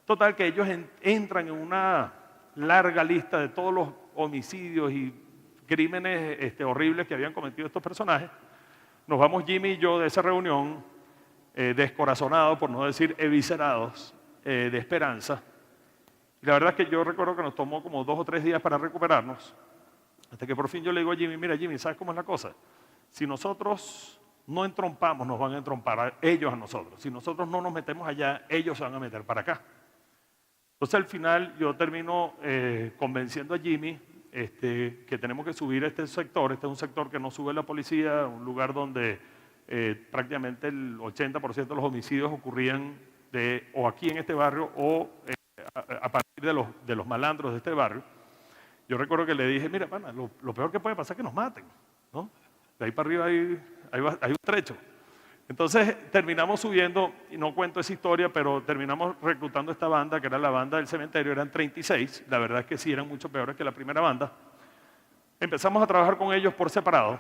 Total, que ellos entran en una larga lista de todos los homicidios y crímenes horribles que habían cometido estos personajes. Nos vamos Jimmy y yo de esa reunión descorazonados, por no decir eviscerados, de esperanza. Y la verdad es que yo recuerdo que nos tomó como 2 o 3 días para recuperarnos, hasta que por fin yo le digo a Jimmy, mira Jimmy, ¿sabes cómo es la cosa? Si nosotros no entrompamos, nos van a entrompar ellos a nosotros. Si nosotros no nos metemos allá, ellos se van a meter para acá. Entonces al final yo termino convenciendo a Jimmy que tenemos que subir este sector. Este es un sector que no sube la policía, un lugar donde prácticamente el 80% de los homicidios ocurrían o aquí en este barrio o a partir de los malandros de este barrio. Yo recuerdo que le dije, mira, pana, lo peor que puede pasar es que nos maten, ¿no? De ahí para arriba hay un trecho. Entonces terminamos subiendo, y no cuento esa historia, pero terminamos reclutando esta banda, que era la banda del cementerio, eran 36, la verdad es que sí, eran mucho peores que la primera banda. Empezamos a trabajar con ellos por separado,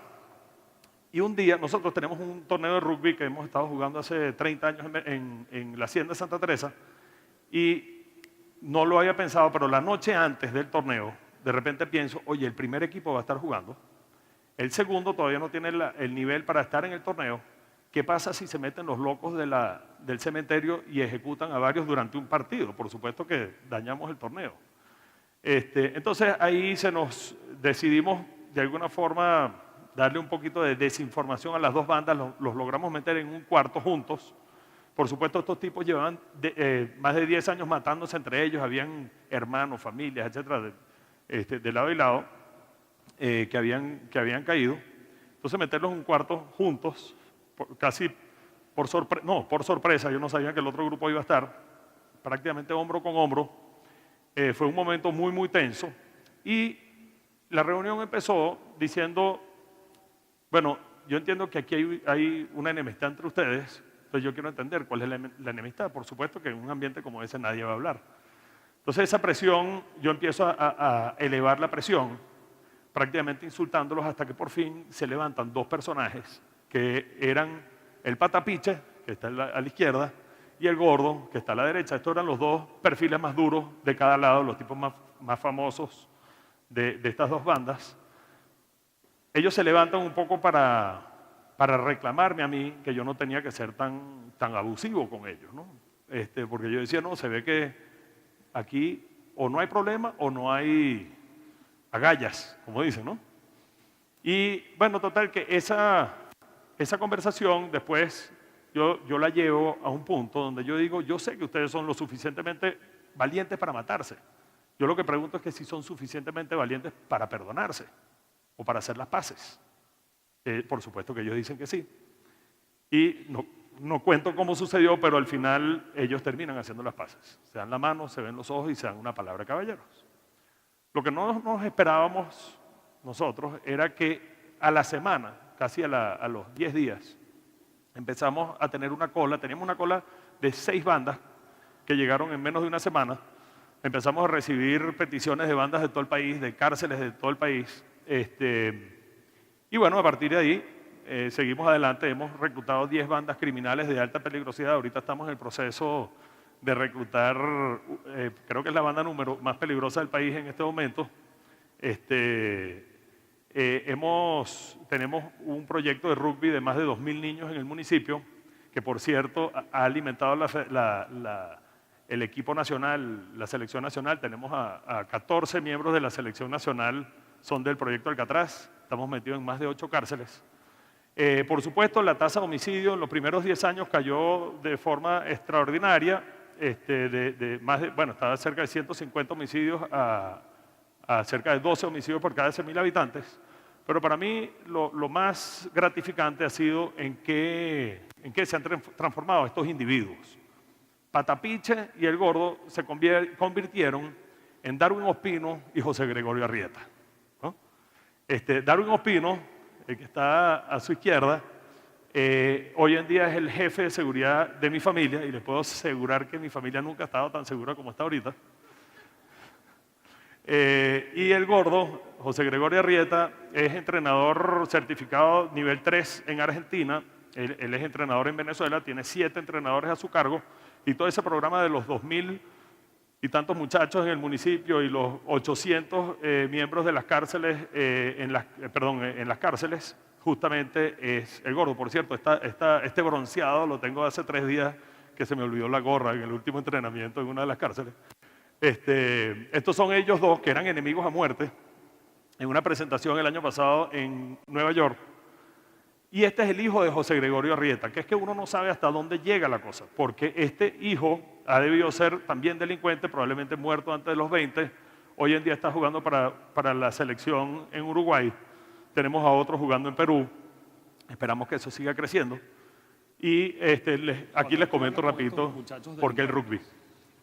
y un día nosotros tenemos un torneo de rugby que hemos estado jugando hace 30 años en la Hacienda de Santa Teresa, y no lo había pensado, pero la noche antes del torneo, de repente pienso, oye, el primer equipo va a estar jugando, el segundo todavía no tiene el nivel para estar en el torneo. ¿Qué pasa si se meten los locos del cementerio y ejecutan a varios durante un partido? Por supuesto que dañamos el torneo. Entonces ahí decidimos de alguna forma darle un poquito de desinformación a las dos bandas, los logramos meter en un cuarto juntos. Por supuesto estos tipos llevaban más de 10 años matándose entre ellos, habían hermanos, familias, etcétera, de lado y lado, que habían caído. Entonces meterlos en un cuarto juntos, casi por sorpresa, yo no sabía que el otro grupo iba a estar, prácticamente hombro con hombro. Fue un momento muy, muy tenso y la reunión empezó diciendo, bueno, yo entiendo que aquí hay una enemistad entre ustedes, entonces yo quiero entender cuál es la enemistad. Por supuesto que en un ambiente como ese nadie va a hablar. Entonces esa presión, yo empiezo a elevar la presión, prácticamente insultándolos hasta que por fin se levantan 2 personajes que eran el patapiche, que está a la izquierda, y el gordo, que está a la derecha. Estos eran los 2 perfiles más duros de cada lado, los tipos más famosos de estas 2 bandas. Ellos se levantan un poco para reclamarme a mí que yo no tenía que ser tan abusivo con ellos, ¿no? Porque yo decía, no, se ve que aquí o no hay problema o no hay agallas, como dicen, ¿no? Y bueno, total que esa conversación después yo la llevo a un punto donde yo digo, yo sé que ustedes son lo suficientemente valientes para matarse. Yo lo que pregunto es que si son suficientemente valientes para perdonarse o para hacer las paces. Por supuesto que ellos dicen que sí. Y no cuento cómo sucedió, pero al final ellos terminan haciendo las paces. Se dan la mano, se ven los ojos y se dan una palabra, caballeros. Lo que no nos esperábamos nosotros era que a la semana, casi a los 10 días, empezamos a tener una cola, teníamos una cola de 6 bandas que llegaron en menos de una semana. Empezamos a recibir peticiones de bandas de todo el país, de cárceles de todo el país. Y bueno, a partir de ahí seguimos adelante, hemos reclutado 10 bandas criminales de alta peligrosidad. Ahorita estamos en el proceso de reclutar, creo que es la banda más peligrosa del país en este momento. Tenemos un proyecto de rugby de más de 2.000 niños en el municipio, que por cierto ha alimentado el equipo nacional, la selección nacional. Tenemos a 14 miembros de la selección nacional, son del proyecto Alcatraz, estamos metidos en más de 8 cárceles. Por supuesto, la tasa de homicidio en los primeros 10 años cayó de forma extraordinaria, estaba cerca de 150 homicidios a cerca de 12 homicidios por cada 100.000 habitantes. Pero para mí lo más gratificante ha sido en qué se han transformado estos individuos. Patapiche y el Gordo se convirtieron en Darwin Ospino y José Gregorio Arrieta, ¿no? Darwin Ospino, el que está a su izquierda, hoy en día es el jefe de seguridad de mi familia, y les puedo asegurar que mi familia nunca ha estado tan segura como está ahorita. Y el Gordo, José Gregorio Arrieta, es entrenador certificado nivel 3 en Argentina. Él es entrenador en Venezuela, tiene 7 entrenadores a su cargo, y todo ese programa de los 2.000 y tantos muchachos en el municipio y los 800 miembros de las cárceles, en las cárceles, justamente es el Gordo. Por cierto, este bronceado lo tengo hace 3 días, que se me olvidó la gorra en el último entrenamiento en una de las cárceles. Estos son ellos dos, que eran enemigos a muerte, en una presentación el año pasado en Nueva York. Y este es el hijo de José Gregorio Arrieta, que es que uno no sabe hasta dónde llega la cosa, porque este hijo ha debido ser también delincuente, probablemente muerto antes de los 20, hoy en día está jugando para la selección en Uruguay, tenemos a otros jugando en Perú, esperamos que eso siga creciendo. Y aquí les comento rapidito por qué el rugby.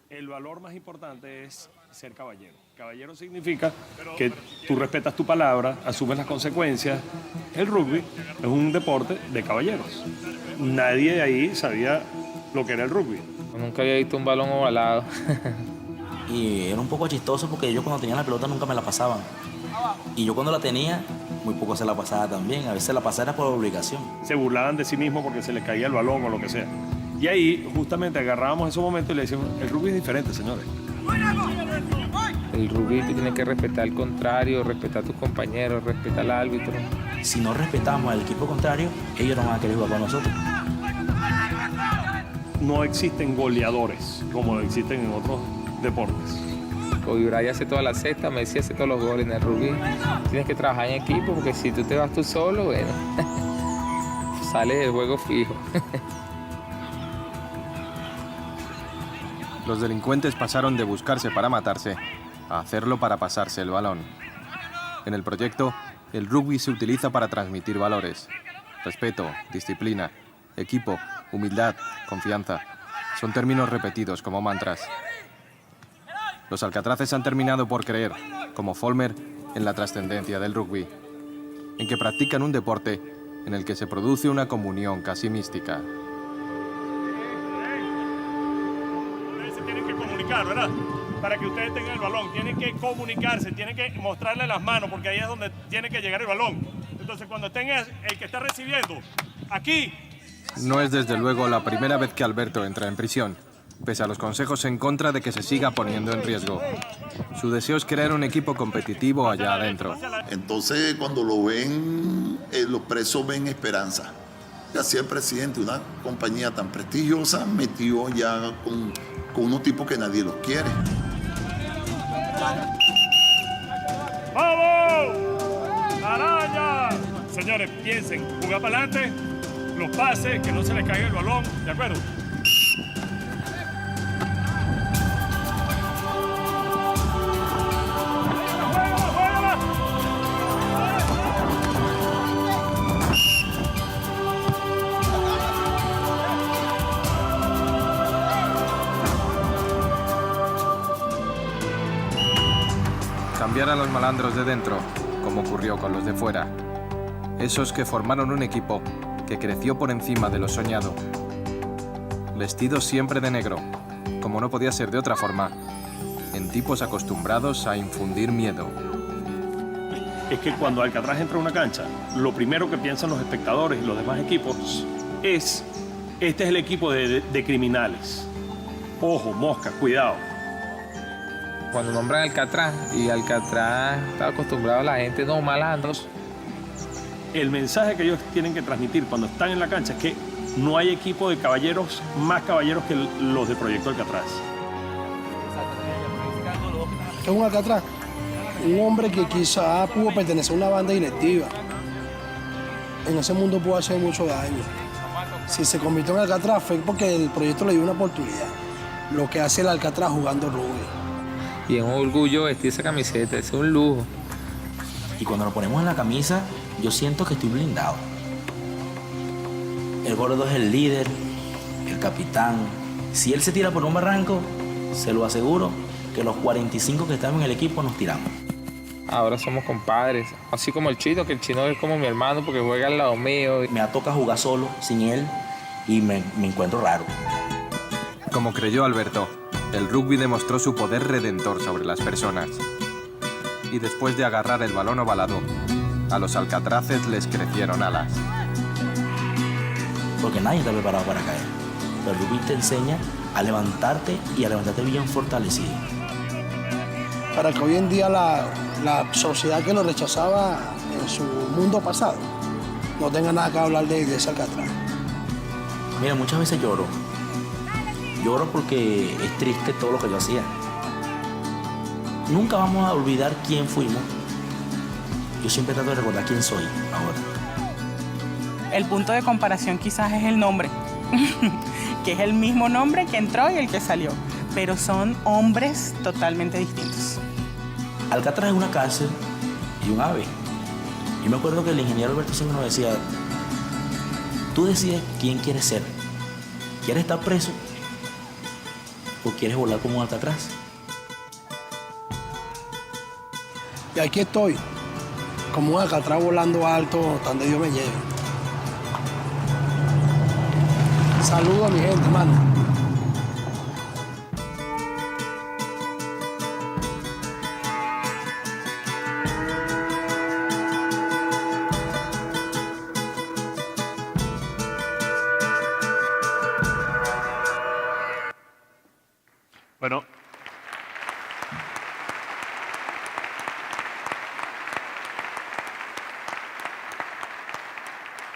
El valor más importante es ser caballero. Caballero significa que tú respetas tu palabra, asumes las consecuencias. El rugby es un deporte de caballeros. Nadie de ahí sabía lo que era el rugby. Nunca había visto un balón ovalado. Y era un poco chistoso porque ellos cuando tenían la pelota nunca me la pasaban. Y yo cuando la tenía, muy poco se la pasaba también. A veces la pasaba era por obligación. Se burlaban de sí mismos porque se les caía el balón o lo que sea. Y ahí justamente agarrábamos esos momentos y le decíamos, el rugby es diferente, señores. El rugby tiene que respetar al contrario, respetar a tus compañeros, respetar al árbitro. Si no respetamos al equipo contrario, ellos no van a querer jugar con nosotros. No existen goleadores como existen en otros deportes. Kobe Bryant hace toda la cesta, Messi hace todos los goles en el rugby. Tienes que trabajar en equipo porque si tú te vas tú solo, bueno, sales del juego fijo. Los delincuentes pasaron de buscarse para matarse a hacerlo para pasarse el balón. En el proyecto, el rugby se utiliza para transmitir valores. Respeto, disciplina, equipo, humildad, confianza. Son términos repetidos como mantras. Los alcatraces han terminado por creer, como Folmer, en la trascendencia del rugby, en que practican un deporte en el que se produce una comunión casi mística. ¿Verdad? Para que ustedes tengan el balón, tienen que comunicarse, tienen que mostrarle las manos, porque ahí es donde tiene que llegar el balón. Entonces, cuando estén el que está recibiendo, aquí. No es desde luego la primera vez que Alberto entra en prisión, pese a los consejos en contra de que se siga poniendo en riesgo. Su deseo es crear un equipo competitivo allá adentro. Entonces, cuando lo ven, los presos ven esperanza. Y así el presidente, una compañía tan prestigiosa, metió ya con unos tipos que nadie los quiere. ¡Vamos! ¡Araña! Señores, piensen, jugar para adelante, los pases, que no se les caiga el balón, ¿de acuerdo? Cambiar a los malandros de dentro, como ocurrió con los de fuera. Esos que formaron un equipo que creció por encima de lo soñado. Vestidos siempre de negro, como no podía ser de otra forma, en tipos acostumbrados a infundir miedo. Es que cuando Alcatraz entra a una cancha, lo primero que piensan los espectadores y los demás equipos es, este es el equipo de criminales. Ojo, mosca, cuidado. Cuando nombran Alcatraz, y Alcatraz está acostumbrado a la gente, no, malandros. El mensaje que ellos tienen que transmitir cuando están en la cancha es que no hay equipo de caballeros más caballeros que los de Proyecto Alcatraz. ¿Qué es un Alcatraz? Un hombre que quizá pudo pertenecer a una banda directiva. En ese mundo pudo hacer mucho daño. Si se convirtió en Alcatraz fue porque el proyecto le dio una oportunidad. Lo que hace el Alcatraz jugando rugby. Y es un orgullo vestir esa camiseta, es un lujo. Y cuando lo ponemos en la camisa, yo siento que estoy blindado. El gordo es el líder, el capitán. Si él se tira por un barranco, se lo aseguro que los 45 que estamos en el equipo nos tiramos. Ahora somos compadres, así como el Chino, que el Chino es como mi hermano porque juega al lado mío. Me ha tocado jugar solo, sin él, y me encuentro raro. Como creyó Alberto, el rugby demostró su poder redentor sobre las personas. Y después de agarrar el balón ovalado, a los alcatraces les crecieron alas. Porque nadie está preparado para caer. Pero el rugby te enseña a levantarte y a levantarte bien fortalecido. Para que hoy en día la sociedad que lo rechazaba en su mundo pasado no tenga nada que hablar de ese Alcatraz. Mira, muchas veces lloro. Lloro porque es triste todo lo que yo hacía. Nunca vamos a olvidar quién fuimos. Yo siempre trato de recordar quién soy ahora. El punto de comparación quizás es el nombre, que es el mismo nombre que entró y el que salió, pero son hombres totalmente distintos. Alcatraz es una cárcel y un ave. Yo me acuerdo que el ingeniero Alberto siempre nos decía, tú decides quién quieres ser. ¿Quieres estar preso o quieres volar como un Alcatraz? Y aquí estoy, como un Alcatraz volando alto, donde Dios me lleve. Saludos a mi gente, hermano. Bueno,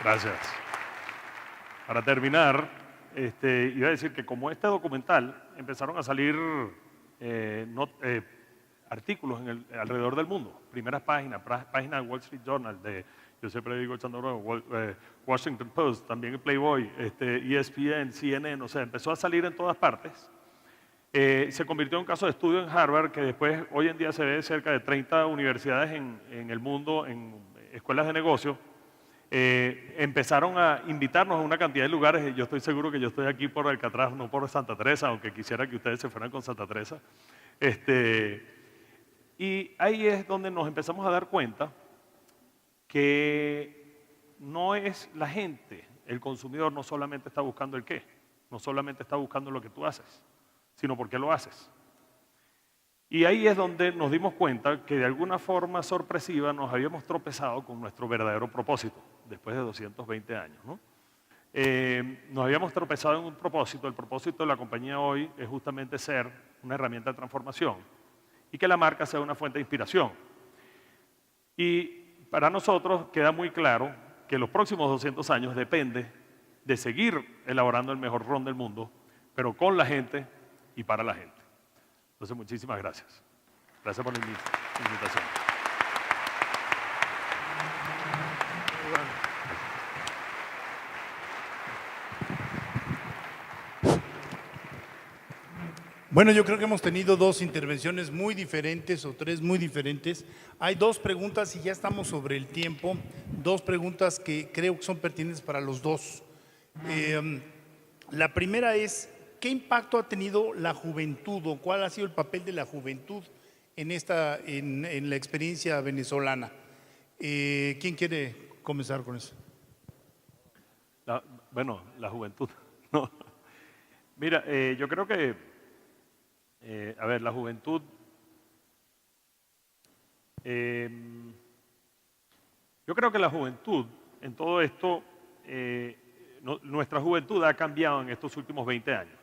gracias. Para terminar, iba a decir que como este documental empezaron a salir artículos alrededor del mundo, primeras páginas, páginas del Wall Street Journal, yo siempre digo echando broma, Washington Post, también el Playboy, ESPN, CNN, o sea, empezó a salir en todas partes. Se convirtió en un caso de estudio en Harvard, que después, hoy en día se ve cerca de 30 universidades en el mundo, en escuelas de negocio. Empezaron a invitarnos a una cantidad de lugares. Yo estoy seguro que yo estoy aquí por Alcatraz, no por Santa Teresa, aunque quisiera que ustedes se fueran con Santa Teresa. Y ahí es donde nos empezamos a dar cuenta que no es la gente, el consumidor no solamente está buscando el qué, no solamente está buscando lo que tú haces, sino por qué lo haces. Y ahí es donde nos dimos cuenta que de alguna forma sorpresiva nos habíamos tropezado con nuestro verdadero propósito, después de 220 años, ¿no? Nos habíamos tropezado en un propósito. El propósito de la compañía hoy es justamente ser una herramienta de transformación y que la marca sea una fuente de inspiración. Y para nosotros queda muy claro que los próximos 200 años depende de seguir elaborando el mejor ron del mundo, pero con la gente y para la gente. Entonces, muchísimas gracias. Gracias por la invitación. Bueno, yo creo que hemos tenido dos intervenciones muy diferentes o tres muy diferentes. Hay dos preguntas y ya estamos sobre el tiempo. Dos preguntas que creo que son pertinentes para los dos. La primera es, ¿qué impacto ha tenido la juventud o cuál ha sido el papel de la juventud en la experiencia venezolana? ¿Quién quiere comenzar con eso? Bueno, la juventud. No. Mira, yo creo que, a ver, la juventud, yo creo que la juventud, en todo esto, nuestra juventud ha cambiado en estos últimos 20 años.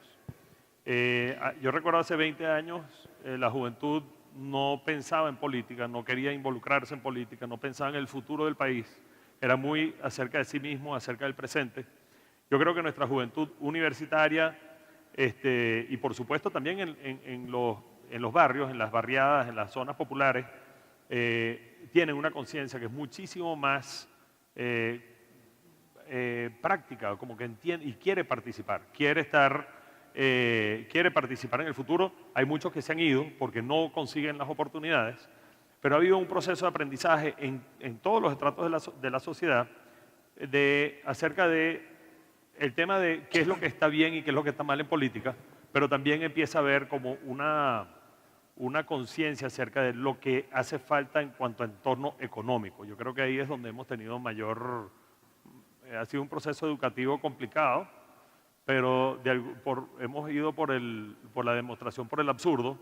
Yo recuerdo hace 20 años, la juventud no pensaba en política, no quería involucrarse en política, no pensaba en el futuro del país, era muy acerca de sí mismo, acerca del presente. Yo creo que nuestra juventud universitaria, y por supuesto también en los barrios, en las barriadas, en las zonas populares, tienen una conciencia que es muchísimo más práctica, como que entiende y quiere participar, quiere participar en el futuro. Hay muchos que se han ido porque no consiguen las oportunidades, pero ha habido un proceso de aprendizaje en todos los estratos de la sociedad acerca de el tema de qué es lo que está bien y qué es lo que está mal en política, pero también empieza a haber como una conciencia acerca de lo que hace falta en cuanto a entorno económico. Yo creo que ahí es donde hemos tenido ha sido un proceso educativo complicado, pero hemos ido por la demostración por el absurdo,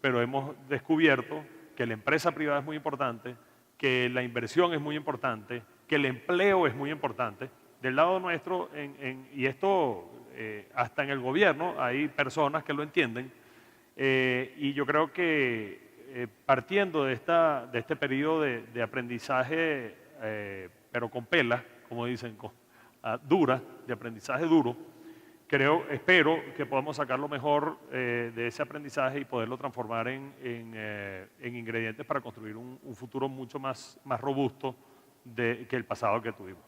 pero hemos descubierto que la empresa privada es muy importante, que la inversión es muy importante, que el empleo es muy importante. Del lado nuestro, y esto hasta en el gobierno, hay personas que lo entienden, y yo creo que partiendo de este periodo de aprendizaje, pero con pela, como dicen, dura, de aprendizaje duro, espero que podamos sacar lo mejor de ese aprendizaje y poderlo transformar en ingredientes para construir un futuro mucho más robusto que el pasado que tuvimos.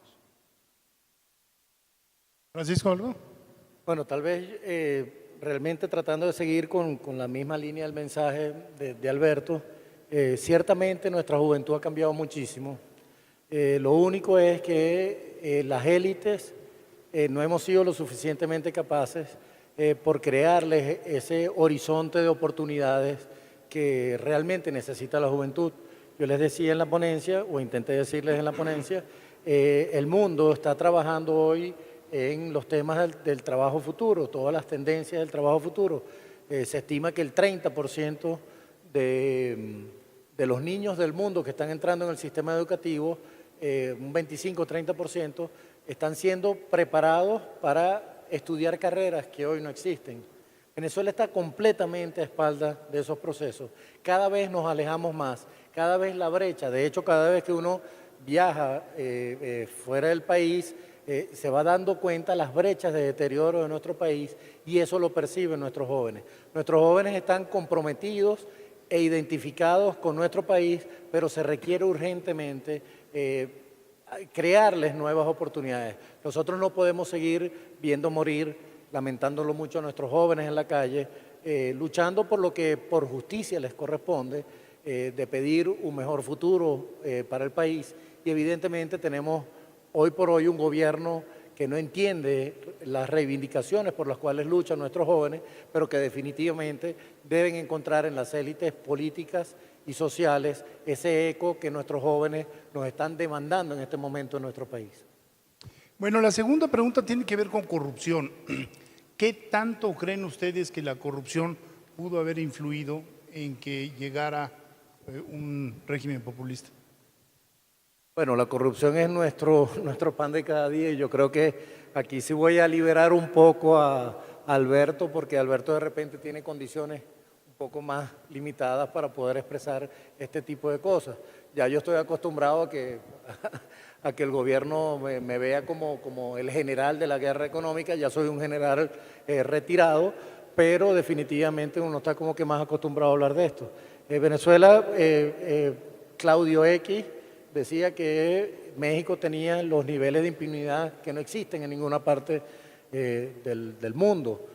Francisco, ¿algo? Bueno, tal vez realmente tratando de seguir con la misma línea del mensaje de Alberto, ciertamente nuestra juventud ha cambiado muchísimo. Lo único es que las élites no hemos sido lo suficientemente capaces por crearles ese horizonte de oportunidades que realmente necesita la juventud. Yo les decía en la ponencia, o intenté decirles en la ponencia, el mundo está trabajando hoy en los temas del trabajo futuro, todas las tendencias del trabajo futuro. Se estima que el 30% de los niños del mundo que están entrando en el sistema educativo, un 25-30%, están siendo preparados para estudiar carreras que hoy no existen. Venezuela está completamente a espaldas de esos procesos. Cada vez nos alejamos más, cada vez la brecha, de hecho cada vez que uno viaja fuera del país, se va dando cuenta las brechas de deterioro de nuestro país y eso lo perciben nuestros jóvenes. Nuestros jóvenes están comprometidos e identificados con nuestro país, pero se requiere urgentemente crearles nuevas oportunidades. Nosotros no podemos seguir viendo morir, lamentándolo mucho a nuestros jóvenes en la calle, luchando por lo que por justicia les corresponde, de pedir un mejor futuro para el país. Y evidentemente tenemos hoy por hoy un gobierno que no entiende las reivindicaciones por las cuales luchan nuestros jóvenes, pero que definitivamente deben encontrar en las élites políticas y sociales ese eco que nuestros jóvenes nos están demandando en este momento en nuestro país. Bueno, la segunda pregunta tiene que ver con corrupción. ¿Qué tanto creen ustedes que la corrupción pudo haber influido en que llegara un régimen populista? Bueno, la corrupción es nuestro pan de cada día y yo creo que aquí sí voy a liberar un poco a Alberto, porque Alberto de repente tiene condiciones un poco más limitadas para poder expresar este tipo de cosas. Ya yo estoy acostumbrado a que el gobierno me vea como el general de la guerra económica, ya soy un general retirado, pero definitivamente uno está como que más acostumbrado a hablar de esto. Venezuela, Claudio X decía que México tenía los niveles de impunidad que no existen en ninguna parte del mundo.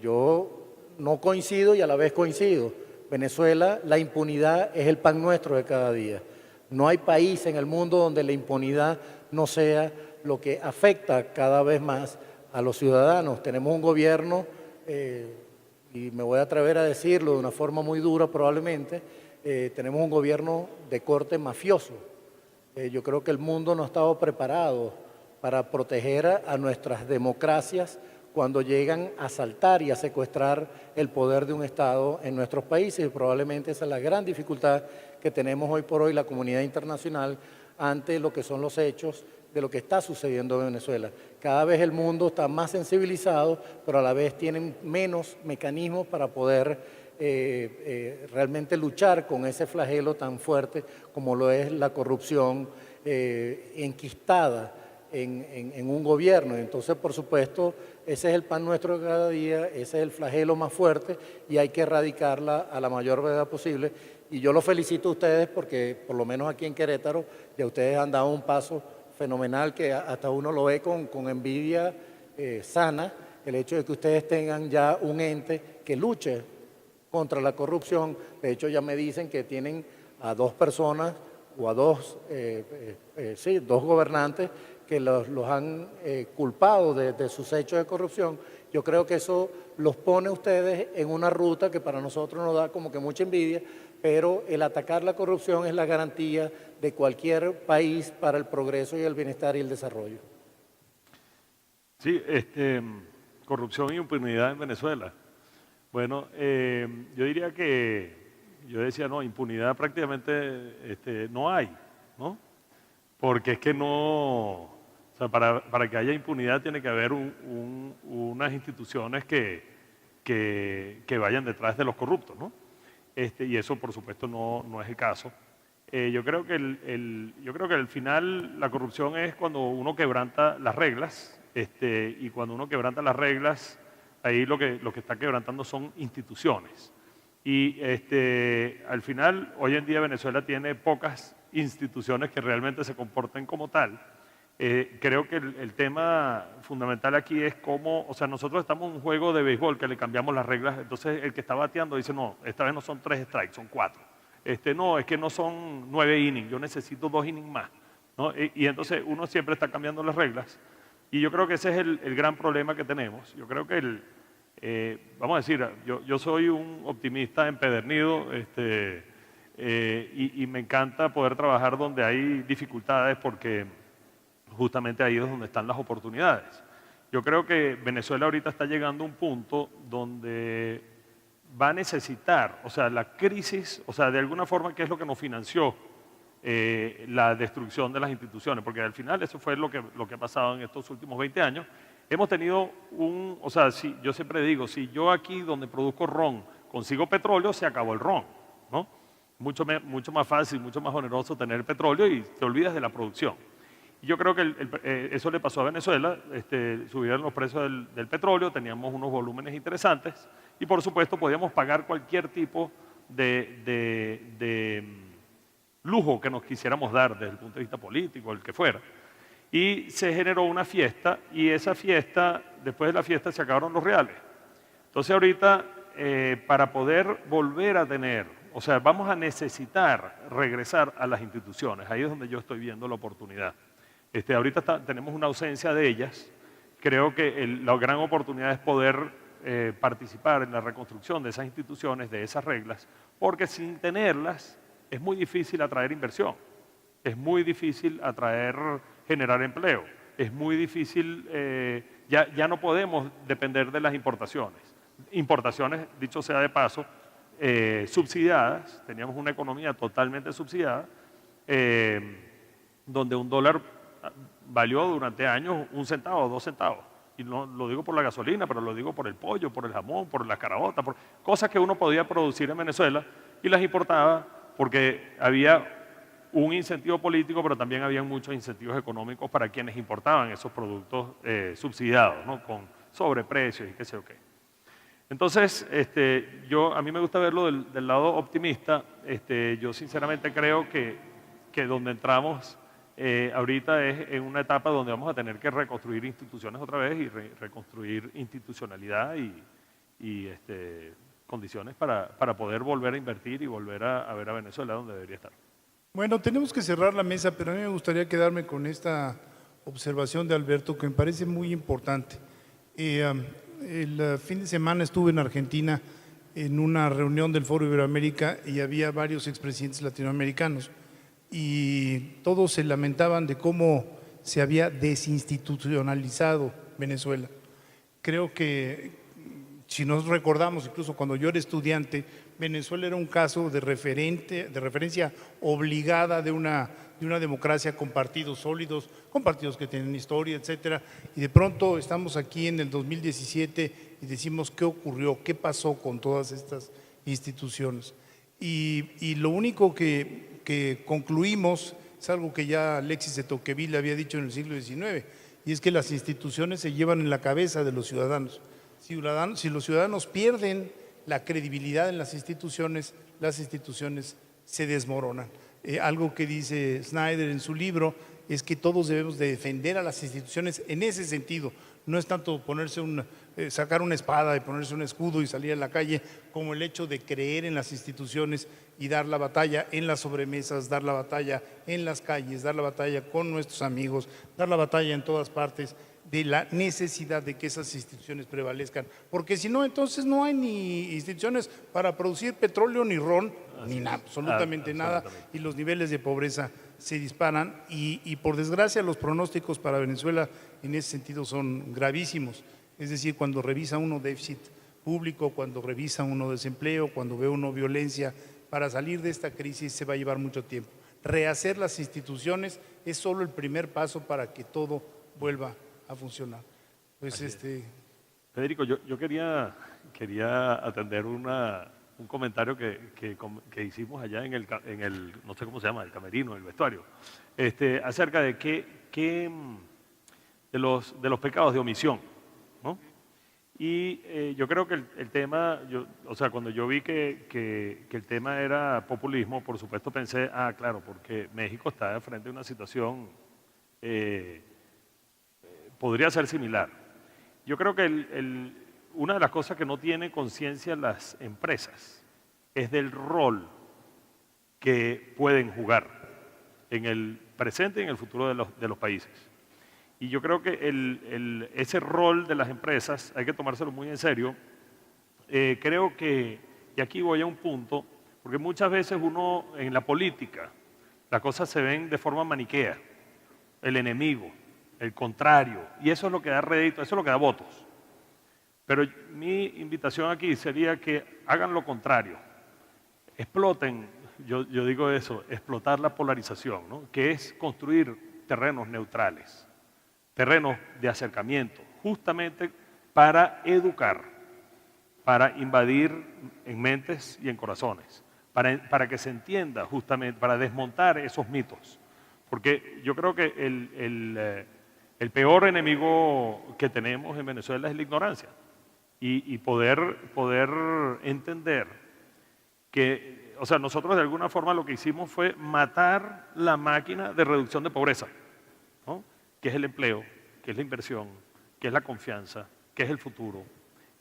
Yo no coincido y a la vez coincido. Venezuela, la impunidad es el pan nuestro de cada día. No hay país en el mundo donde la impunidad no sea lo que afecta cada vez más a los ciudadanos. Tenemos un gobierno, y me voy a atrever a decirlo de una forma muy dura probablemente, tenemos un gobierno de corte mafioso. Yo creo que el mundo no ha estado preparado para proteger a nuestras democracias cuando llegan a asaltar y a secuestrar el poder de un Estado en nuestros países. Y probablemente esa es la gran dificultad que tenemos hoy por hoy la comunidad internacional ante lo que son los hechos de lo que está sucediendo en Venezuela. Cada vez el mundo está más sensibilizado, pero a la vez tienen menos mecanismos para poder realmente luchar con ese flagelo tan fuerte como lo es la corrupción enquistada en un gobierno. Entonces, por supuesto, ese es el pan nuestro de cada día, ese es el flagelo más fuerte y hay que erradicarla a la mayor brevedad posible. Y yo los felicito a ustedes porque, por lo menos aquí en Querétaro, ya ustedes han dado un paso fenomenal que hasta uno lo ve con envidia sana, el hecho de que ustedes tengan ya un ente que luche contra la corrupción. De hecho, ya me dicen que tienen a 2 personas o a 2 gobernantes que los han culpado de sus hechos de corrupción. Yo creo que eso los pone a ustedes en una ruta que para nosotros nos da como que mucha envidia, pero el atacar la corrupción es la garantía de cualquier país para el progreso y el bienestar y el desarrollo. Sí, corrupción y impunidad en Venezuela. Bueno, yo diría que, yo decía, no, impunidad prácticamente no hay, ¿no? Porque es que no, o sea, para que haya impunidad tiene que haber unas instituciones que vayan detrás de los corruptos, ¿no? Y eso, por supuesto, no es el caso. Yo creo que al final la corrupción es cuando uno quebranta las reglas, y cuando uno quebranta las reglas, ahí lo que está quebrantando son instituciones. Y al final, hoy en día Venezuela tiene pocas instituciones que realmente se comporten como tal. Creo que el tema fundamental aquí es cómo, o sea, nosotros estamos en un juego de béisbol que le cambiamos las reglas, entonces el que está bateando dice, no, esta vez no son 3 strikes, son 4. No, es que no son 9 innings, yo necesito 2 innings más, ¿no? Y entonces uno siempre está cambiando las reglas. Y yo creo que ese es el gran problema que tenemos. Yo creo que vamos a decir, yo soy un optimista empedernido, y me encanta poder trabajar donde hay dificultades porque justamente ahí es donde están las oportunidades. Yo creo que Venezuela ahorita está llegando a un punto donde va a necesitar, o sea, la crisis, o sea, de alguna forma, ¿qué es lo que nos financió la destrucción de las instituciones? Porque al final eso fue lo que ha pasado en estos últimos 20 años. Hemos tenido o sea, yo siempre digo, si yo aquí donde produzco ron consigo petróleo, se acabó el ron, ¿no? Mucho más fácil, mucho más oneroso tener petróleo y te olvidas de la producción. Y yo creo que eso le pasó a Venezuela, subieron los precios del petróleo, teníamos unos volúmenes interesantes y por supuesto podíamos pagar cualquier tipo de lujo que nos quisiéramos dar desde el punto de vista político, el que fuera. Y se generó una fiesta y esa fiesta, después de la fiesta se acabaron los reales. Entonces ahorita, para poder volver a tener, o sea, vamos a necesitar regresar a las instituciones. Ahí es donde yo estoy viendo la oportunidad. Ahorita tenemos una ausencia de ellas. Creo que la gran oportunidad es poder participar en la reconstrucción de esas instituciones, de esas reglas, porque sin tenerlas es muy difícil atraer inversión, es muy difícil generar empleo, es muy difícil, ya no podemos depender de las importaciones. Importaciones, dicho sea de paso, subsidiadas, teníamos una economía totalmente subsidiada, donde un dólar valió durante años 1 centavo, 2 centavos. Y no lo digo por la gasolina, pero lo digo por el pollo, por el jamón, por la caraota, por cosas que uno podía producir en Venezuela y las importaba porque había un incentivo político, pero también había muchos incentivos económicos para quienes importaban esos productos subsidiados, ¿no? Con sobreprecios y qué sé yo qué. Entonces, a mí me gusta verlo del lado optimista. Yo sinceramente creo que donde entramos ahorita es en una etapa donde vamos a tener que reconstruir instituciones otra vez y reconstruir institucionalidad y condiciones para poder volver a invertir y volver a ver a Venezuela donde debería estar. Bueno, tenemos que cerrar la mesa, pero a mí me gustaría quedarme con esta observación de Alberto que me parece muy importante. El fin de semana estuve en Argentina en una reunión del Foro Iberoamérica y había varios expresidentes latinoamericanos y todos se lamentaban de cómo se había desinstitucionalizado Venezuela. Creo que, si nos recordamos, incluso cuando yo era estudiante, Venezuela era un caso de referencia obligada de una democracia con partidos sólidos, con partidos que tienen historia, etcétera. Y de pronto estamos aquí en el 2017 y decimos qué ocurrió, qué pasó con todas estas instituciones. Y lo único que concluimos es algo que ya Alexis de Tocqueville había dicho en el siglo XIX, y es que las instituciones se llevan en la cabeza de los ciudadanos. Si los ciudadanos pierden la credibilidad en las instituciones se desmoronan. Algo que dice Snyder en su libro es que todos debemos de defender a las instituciones en ese sentido. No es tanto sacar una espada y ponerse un escudo y salir a la calle, como el hecho de creer en las instituciones y dar la batalla en las sobremesas, dar la batalla en las calles, dar la batalla con nuestros amigos, dar la batalla en todas partes de la necesidad de que esas instituciones prevalezcan. Porque si no, entonces no hay ni instituciones para producir petróleo, ni ron, ni nada, absolutamente nada, y los niveles de pobreza se disparan y por desgracia los pronósticos para Venezuela en ese sentido son gravísimos. Es decir, cuando revisa uno déficit público, cuando revisa uno desempleo, cuando ve uno violencia, para salir de esta crisis se va a llevar mucho tiempo. Rehacer las instituciones es solo el primer paso para que todo vuelva a funcionar. Pues Federico, yo quería atender un comentario que hicimos allá en el, no sé cómo se llama, el camerino, el vestuario, acerca de de los pecados de omisión, ¿no? Y yo creo que el tema, cuando yo vi que el tema era populismo, por supuesto pensé, claro, porque México está frente a una situación, podría ser similar. Yo creo que una de las cosas que no tienen conciencia las empresas es del rol que pueden jugar en el presente y en el futuro de los países. Y yo creo que ese rol de las empresas hay que tomárselo muy en serio. Creo que, y aquí voy a un punto, porque muchas veces uno en la política, las cosas se ven de forma maniquea, el enemigo, el contrario, y eso es lo que da rédito, eso es lo que da votos. Pero mi invitación aquí sería que hagan lo contrario, exploten, yo digo eso, explotar la polarización, ¿no? Que es construir terrenos neutrales, terrenos de acercamiento, justamente para educar, para invadir en mentes y en corazones, para que se entienda justamente, para desmontar esos mitos. Porque yo creo que el peor enemigo que tenemos en Venezuela es la ignorancia. Y poder entender que, nosotros de alguna forma lo que hicimos fue matar la máquina de reducción de pobreza, ¿no? Que es el empleo, que es la inversión, que es la confianza, que es el futuro.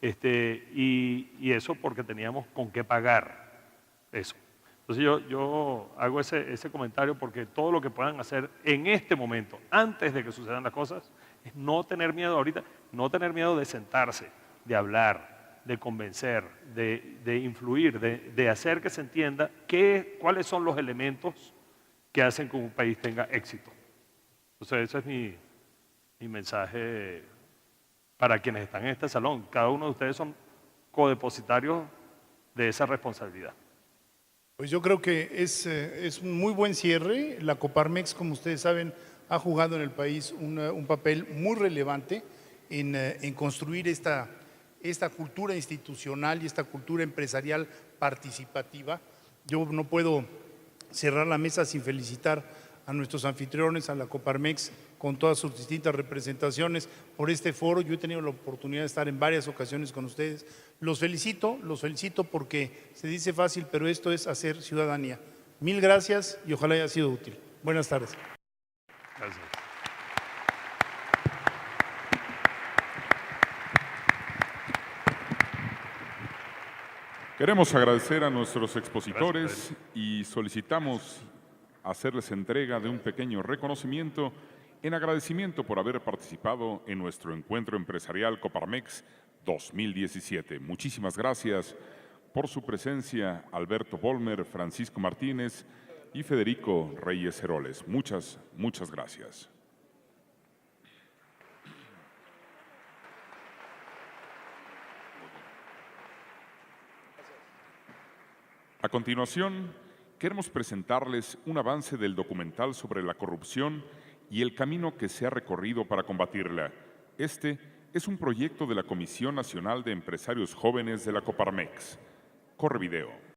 Y eso porque teníamos con qué pagar eso. Entonces yo hago ese comentario porque todo lo que puedan hacer en este momento, antes de que sucedan las cosas, es no tener miedo ahorita, no tener miedo de sentarse, de hablar, de convencer, de influir, de hacer que se entienda cuáles son los elementos que hacen que un país tenga éxito. Entonces ese es mi mensaje para quienes están en este salón. Cada uno de ustedes son codepositarios de esa responsabilidad. Pues yo creo que es un muy buen cierre. La Coparmex, como ustedes saben, ha jugado en el país un papel muy relevante en construir esta cultura institucional y esta cultura empresarial participativa. Yo no puedo cerrar la mesa sin felicitar a nuestros anfitriones, a la Coparmex, con todas sus distintas representaciones por este foro. Yo he tenido la oportunidad de estar en varias ocasiones con ustedes. Los felicito porque se dice fácil, pero esto es hacer ciudadanía. Mil gracias y ojalá haya sido útil. Buenas tardes. Gracias. Queremos agradecer a nuestros expositores y solicitamos hacerles entrega de un pequeño reconocimiento en agradecimiento por haber participado en nuestro encuentro empresarial Coparmex 2017. Muchísimas gracias por su presencia, Alberto Vollmer, Francisco Martínez y Federico Reyes Heroles. Muchas gracias. continuación, queremos presentarles un avance del documental sobre la corrupción y el camino que se ha recorrido para combatirla. Este es un proyecto de la Comisión Nacional de Empresarios Jóvenes de la Coparmex. Corre video.